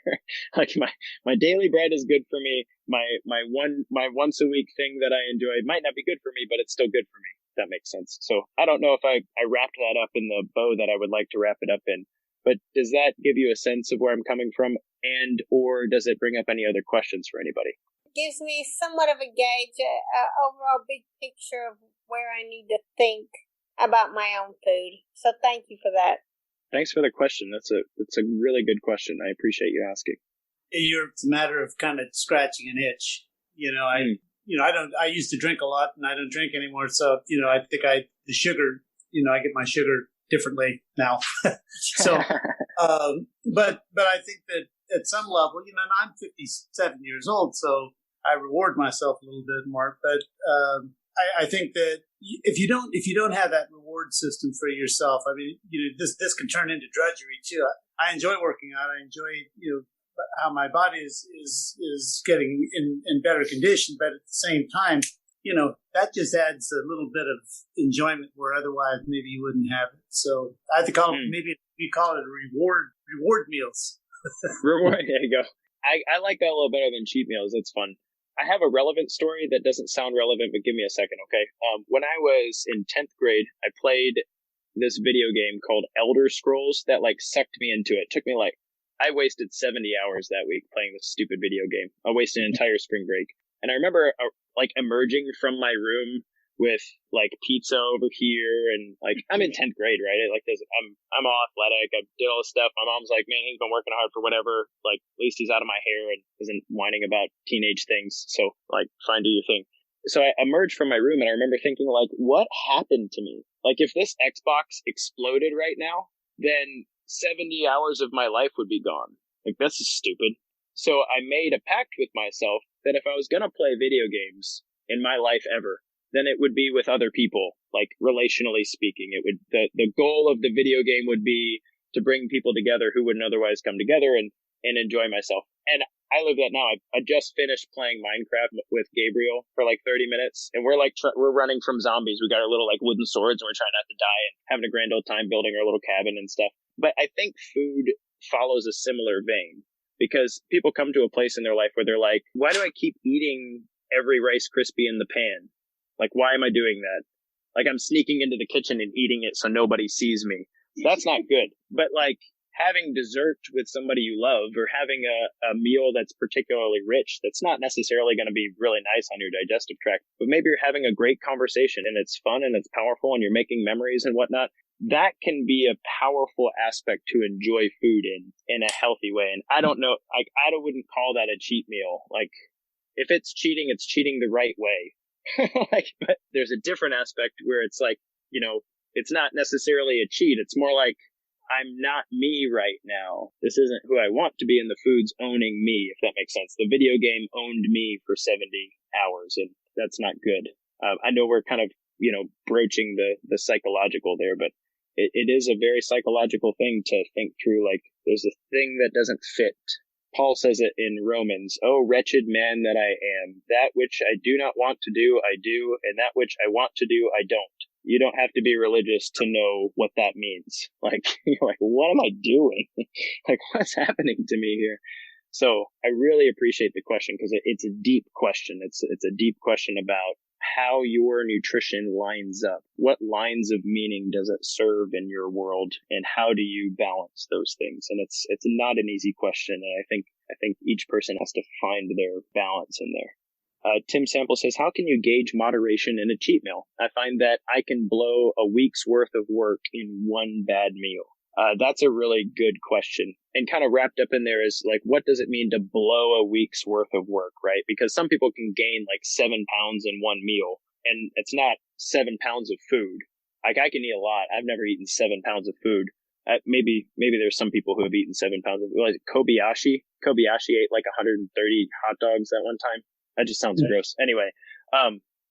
Like my daily bread is good for me. My once a week thing that I enjoy might not be good for me, but it's still good for me. If that makes sense. So I don't know if I wrapped that up in the bow that I would like to wrap it up in. But does that give you a sense of where I'm coming from, and or does it bring up any other questions for anybody? Gives me somewhat of a gauge, overall big picture of where I need to think about my own food. So thank you for that. Thanks for the question. That's a really good question. I appreciate you asking. It's a matter of kind of scratching an itch. I used to drink a lot, and I don't drink anymore. So I think the sugar. I get my sugar differently now. So, but I think that at some level, and I'm 57 years old, so I reward myself a little bit more. But I think that if you don't have that reward system for yourself, I mean, this can turn into drudgery too. I enjoy working out. I enjoy how my body is getting in better condition, but at the same time, that just adds a little bit of enjoyment where otherwise maybe you wouldn't have it. So I have to call it, maybe we call it a reward meals. Reward, there you go. I like that a little better than cheat meals. That's fun. I have a relevant story that doesn't sound relevant, but give me a second, okay? When I was in 10th grade, I played this video game called Elder Scrolls that sucked me into it. It took me I wasted 70 hours that week playing this stupid video game. I wasted an entire spring break. And I remember emerging from my room with pizza over here, and I'm in 10th grade, right? I'm all athletic. I did all this stuff. My mom's like, man, he's been working hard for whatever. At least he's out of my hair and isn't whining about teenage things. So fine, do your thing. So I emerged from my room, and I remember thinking what happened to me? If this Xbox exploded right now, then 70 hours of my life would be gone. That's just stupid. So I made a pact with myself that if I was going to play video games in my life ever, then it would be with other people, relationally speaking. It would, the goal of the video game would be to bring people together who wouldn't otherwise come together and enjoy myself. And I live that now. I just finished playing Minecraft with Gabriel for 30 minutes, and we're we're running from zombies. We got our little wooden swords, and we're trying not to die and having a grand old time building our little cabin and stuff. But I think food follows a similar vein, because people come to a place in their life where they're like, why do I keep eating every Rice Krispie in the pan? Why am I doing that? I'm sneaking into the kitchen and eating it so nobody sees me. That's not good. But having dessert with somebody you love, or having a meal that's particularly rich, that's not necessarily going to be really nice on your digestive tract, but maybe you're having a great conversation and it's fun and it's powerful and you're making memories and whatnot. That can be a powerful aspect to enjoy food in a healthy way. And I don't know, I wouldn't call that a cheat meal. If it's cheating, it's cheating the right way. But there's a different aspect where it's it's not necessarily a cheat. It's more I'm not me right now. This isn't who I want to be, and the food's owning me, if that makes sense. The video game owned me for 70 hours, and that's not good. I know we're kind of, broaching the psychological there, but it is a very psychological thing to think through. There's a thing that doesn't fit. Paul says it in Romans, "Oh, wretched man that I am, that which I do not want to do, I do, and that which I want to do, I don't." You don't have to be religious to know what that means. You're what am I doing? What's happening to me here? So I really appreciate the question, because it's a deep question. It's a deep question about how your nutrition lines up. What lines of meaning does it serve in your world, and how do you balance those things? And it's not an easy question, and I think each person has to find their balance in there. Tim Sample says, how can you gauge moderation in a cheat meal? I find that I can blow a week's worth of work in one bad meal. That's a really good question. And kind of wrapped up in there is like, what does it mean to blow a week's worth of work, right? Because some people can gain like 7 pounds in one meal, and it's not 7 pounds of food. Like I can eat a lot. I've never eaten 7 pounds of food. Maybe there's some people who have eaten 7 pounds of, like Kobayashi ate like 130 hot dogs at one time. That just sounds gross. Anyway,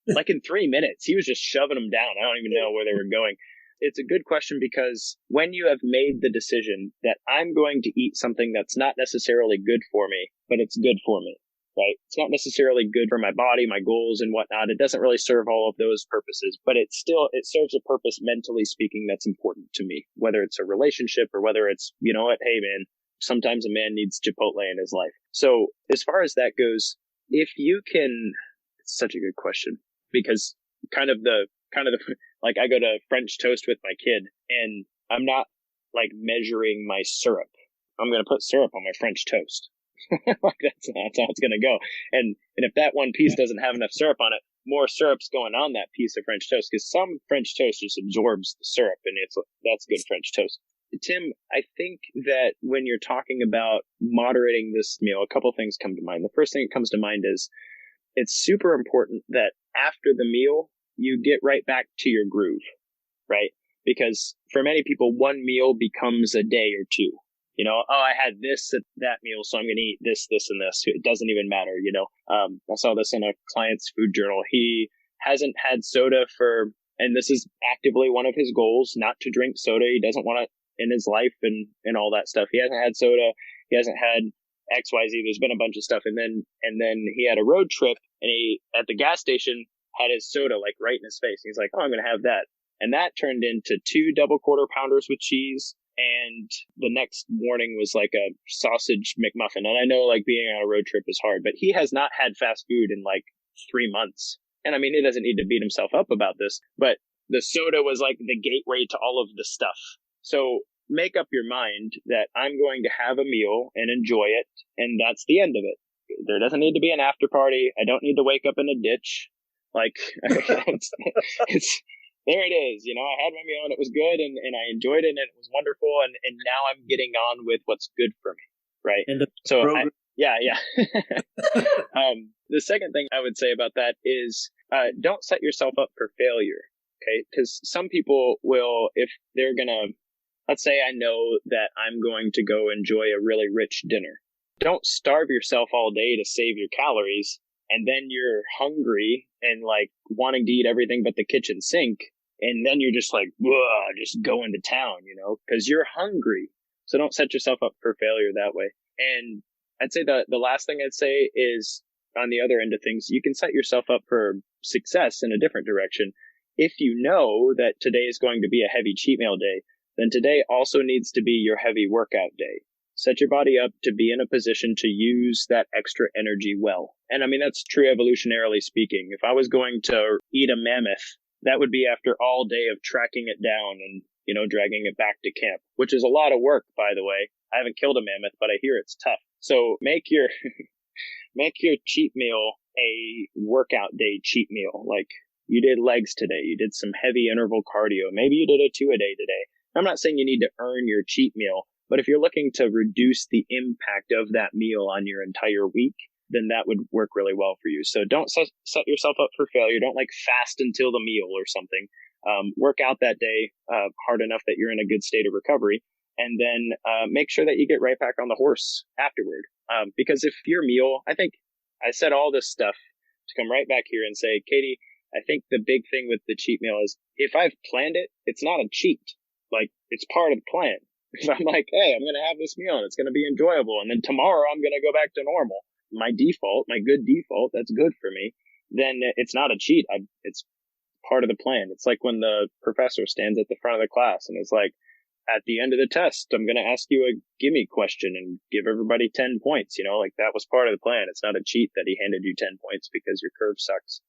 like in 3 minutes, he was just shoving them down. I don't even know where they were going. It's a good question because when you have made the decision that I'm going to eat something that's not necessarily good for me, but it's good for me, right? It's not necessarily good for my body, my goals and whatnot. It doesn't really serve all of those purposes, but it serves a purpose mentally speaking that's important to me, whether it's a relationship or whether it's, you know what, hey man, sometimes a man needs Chipotle in his life. So as far as that goes, if you can, it's such a good question because kind of the like I go to French toast with my kid and I'm not like measuring my syrup. I'm going to put syrup on my French toast. Like that's how it's going to go. And if that one piece doesn't have enough syrup on it, more syrup's going on that piece of French toast because some French toast just absorbs the syrup and that's good French toast. Tim, I think that when you're talking about moderating this meal, a couple things come to mind. The first thing that comes to mind is it's super important that after the meal, you get right back to your groove, right? Because for many people, one meal becomes a day or two. You know, oh, I had this at that meal, so I'm going to eat this, this, and this. It doesn't even matter, you know. I saw this in a client's food journal. He hasn't had soda and this is actively one of his goals, not to drink soda. He doesn't want it in his life and all that stuff. He hasn't had soda. He hasn't had XYZ. There's been a bunch of stuff. And then he had a road trip and he, at the gas station, had his soda like right in his face. He's like, oh, I'm going to have that. And that turned into 2 double quarter pounders with cheese. And the next morning was like a sausage McMuffin. And I know like being on a road trip is hard, but he has not had fast food in like 3 months. And I mean, he doesn't need to beat himself up about this, but the soda was like the gateway to all of the stuff. So make up your mind that I'm going to have a meal and enjoy it. And that's the end of it. There doesn't need to be an after party. I don't need to wake up in a ditch. Like it's there it is. You know, I had my meal and it was good and I enjoyed it and it was wonderful. And now I'm getting on with what's good for me. Right. And yeah. The second thing I would say about that is, don't set yourself up for failure. Okay. Cause some people will, if they're gonna, let's say I know that I'm going to go enjoy a really rich dinner. Don't starve yourself all day to save your calories. And then you're hungry and like wanting to eat everything but the kitchen sink. And then you're just like, just going to town, you know, because you're hungry. So don't set yourself up for failure that way. And I'd say the last thing I'd say is on the other end of things, you can set yourself up for success in a different direction. If you know that today is going to be a heavy cheat meal day, then today also needs to be your heavy workout day. Set your body up to be in a position to use that extra energy well. And I mean, that's true evolutionarily speaking. If I was going to eat a mammoth, that would be after all day of tracking it down and, you know, dragging it back to camp, which is a lot of work, by the way. I haven't killed a mammoth, but I hear it's tough. So make your cheat meal a workout day cheat meal. Like you did legs today. You did some heavy interval cardio. Maybe you did a 2-a-day today. I'm not saying you need to earn your cheat meal, but if you're looking to reduce the impact of that meal on your entire week, then that would work really well for you. So don't set yourself up for failure. Don't like fast until the meal or something. Work out that day hard enough that you're in a good state of recovery. And then make sure that you get right back on the horse afterward. Because if your meal, I think I said all this stuff to come right back here and say, Katie, I think the big thing with the cheat meal is if I've planned it, it's not a cheat. Like it's part of the plan. If I'm like, hey, I'm going to have this meal and it's going to be enjoyable. And then tomorrow I'm going to go back to normal. My default, my good default, that's good for me. Then it's not a cheat. It's part of the plan. It's like when the professor stands at the front of the class and is like, at the end of the test, I'm going to ask you a gimme question and give everybody 10 points. You know, like that was part of the plan. It's not a cheat that he handed you 10 points because your curve sucks.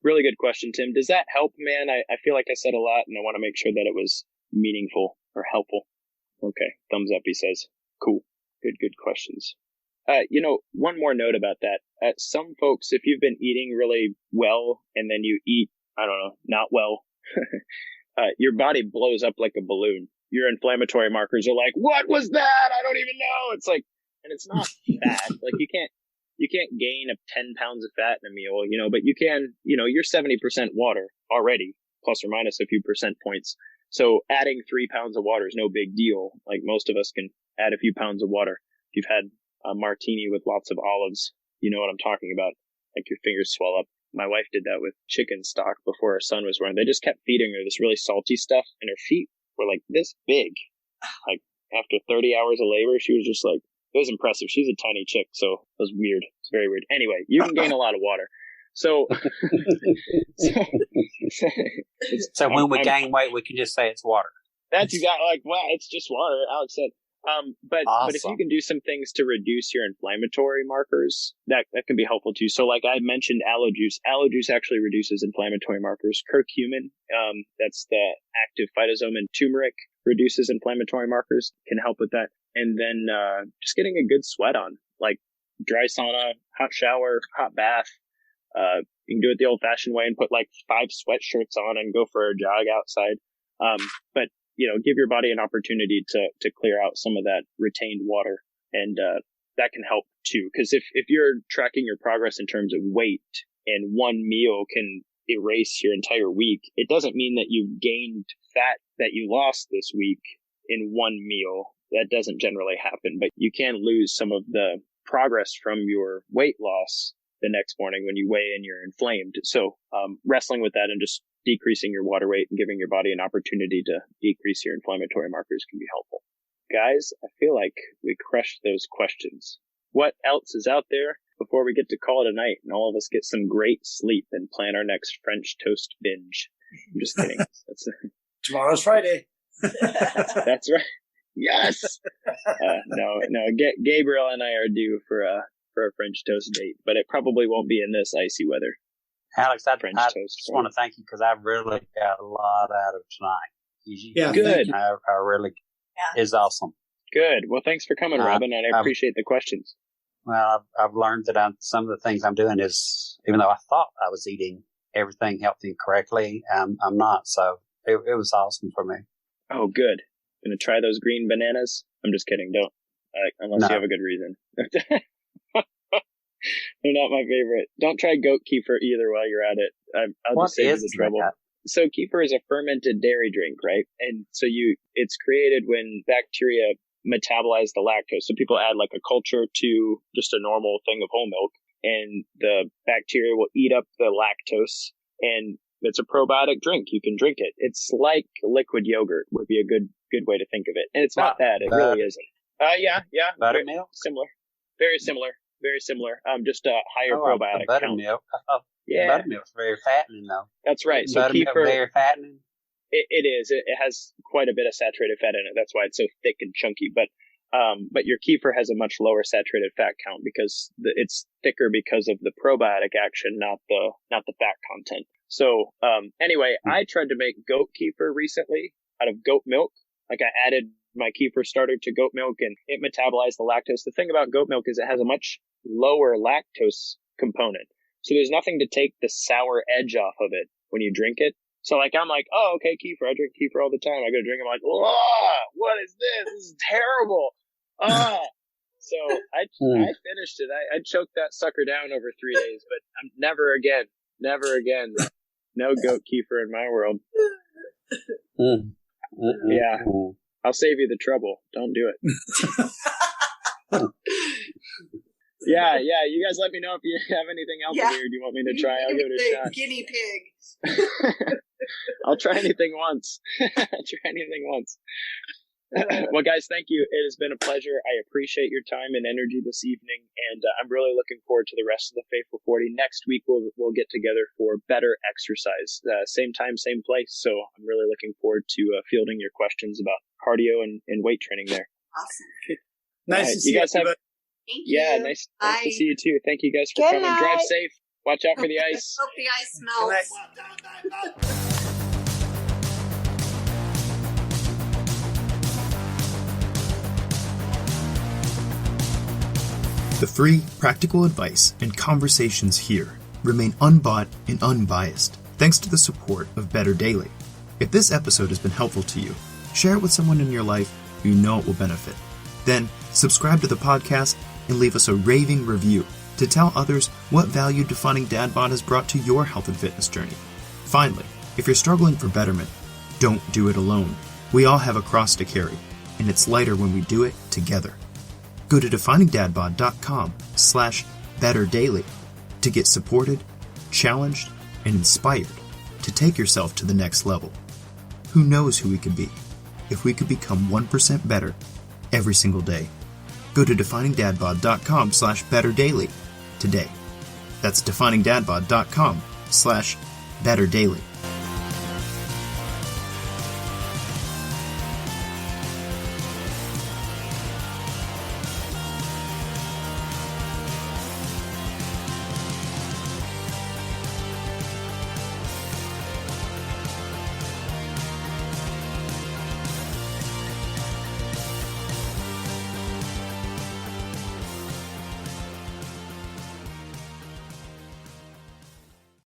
Really good question, Tim. Does that help, man? I feel like I said a lot and I want to make sure that it was meaningful or helpful. Okay. Thumbs up, he says. Cool. Good questions. You know, one more note about that. Some folks, if you've been eating really well and then you eat, I don't know, not well, your body blows up like a balloon. your inflammatory markers are like, what was that? I don't even know. It's like, and it's not fat. Like you can't gain 10 pounds of fat in a meal, but you can, you're 70% water already, plus or minus a few percent points. So adding 3 pounds of water is no big deal. Like most of us can add a few pounds of water. If you've had a martini with lots of olives, you know what I'm talking about. Like your fingers swell up. My wife did that with chicken stock before her son was born. They just kept feeding her this really salty stuff, and her feet were like this big. Like after 30 hours of labor, she was just like, it was impressive. She's a tiny chick, so it was weird. It's very weird. Anyway, you can gain a lot of water. So when we gain weight, we can just say it's water. That's exactly like, wow, it's just water, Alex said. But if you can do some things to reduce your inflammatory markers, that can be helpful too. So like I mentioned aloe juice. Aloe juice actually reduces inflammatory markers. Curcumin, that's the active phytosome in turmeric, reduces inflammatory markers, can help with that. And then just getting a good sweat on, like dry sauna, hot shower, hot bath. You can do it the old-fashioned way and put like 5 sweatshirts on and go for a jog outside. But give your body an opportunity to clear out some of that retained water, and that can help too. Because if you're tracking your progress in terms of weight, and one meal can erase your entire week, it doesn't mean that you've gained fat that you lost this week in one meal. That doesn't generally happen, but you can lose some of the progress from your weight loss the next morning when you weigh and you're inflamed. So wrestling with that and just decreasing your water weight and giving your body an opportunity to decrease your inflammatory markers can be helpful. Guys, I feel like we crushed those questions. What else is out there before we get to call it a night and all of us get some great sleep and plan our next French toast binge? I'm just kidding. Tomorrow's Friday. That's right. Yes. No. Gabriel and I are due for a French toast date, but it probably won't be in this icy weather. Alex, I just want to thank you because I really got a lot out of tonight. Yeah, good. I really is awesome. Good. Well, thanks for coming, Robin, and I appreciate the questions. Well, I've learned that some of the things I'm doing is, even though I thought I was eating everything healthy correctly, I'm not. So it was awesome for me. Oh, good. Gonna try those green bananas? I'm just kidding. Don't, unless you have a good reason. They're not my favorite. Don't try goat kefir either while you're at it. I'll just save you the trouble. So kefir is a fermented dairy drink, right? And so it's created when bacteria metabolize the lactose. So people add like a culture to just a normal thing of whole milk, and the bacteria will eat up the lactose, and it's a probiotic drink. You can drink it. It's like liquid yogurt would be a good way to think of it. And it's not bad. It really isn't. Yeah. Buttermilk? Similar. Very similar. Very similar. Just a higher probiotic buttermilk. count. Yeah. Buttermilk's very fattening, though. That's right. So buttermilk kefir, very fattening? It is. It has quite a bit of saturated fat in it. That's why it's so thick and chunky. But your kefir has a much lower saturated fat count because it's thicker because of the probiotic action, not the fat content. So anyway, I tried to make goat kefir recently out of goat milk. Like I added my kefir starter to goat milk and it metabolized the lactose. The thing about goat milk is it has a much lower lactose component. So there's nothing to take the sour edge off of it when you drink it. So like, I'm like, oh, okay, kefir. I drink kefir all the time. I go to drink it. I'm like, oh, what is this? This is terrible. So I finished it. I choked that sucker down over 3 days, but I'm never again. No goat kefir in my world. Yeah. I'll save you the trouble. Don't do it. Yeah. You guys let me know if you have anything else weird you want me to try. I'll give it a shot. Guinea pig. I'll try anything once. Well, guys, thank you. It has been a pleasure. I appreciate your time and energy this evening, and I'm really looking forward to the rest of the Faithful 40. Next week, we'll get together for better exercise. Same time, same place. So I'm really looking forward to fielding your questions about cardio and weight training there. Awesome. Okay. Nice to see you guys. Thank you. Yeah, nice to see you too. Thank you guys for coming. Drive safe. Watch out for the ice. Hope the ice melts. The free, practical advice and conversations here remain unbought and unbiased, thanks to the support of Better Daily. If this episode has been helpful to you, Share it with someone in your life who you know it will benefit. Then, subscribe to the podcast and leave us a raving review to tell others what value Defining Dad Bod has brought to your health and fitness journey. Finally, if you're struggling for betterment, don't do it alone. We all have a cross to carry, and it's lighter when we do it together. Go to definingdadbod.com/betterdaily to get supported, challenged, and inspired to take yourself to the next level. Who knows who we could be if we could become 1% better every single day. Go to definingdadbod.com/betterdaily today. That's definingdadbod.com/betterdaily.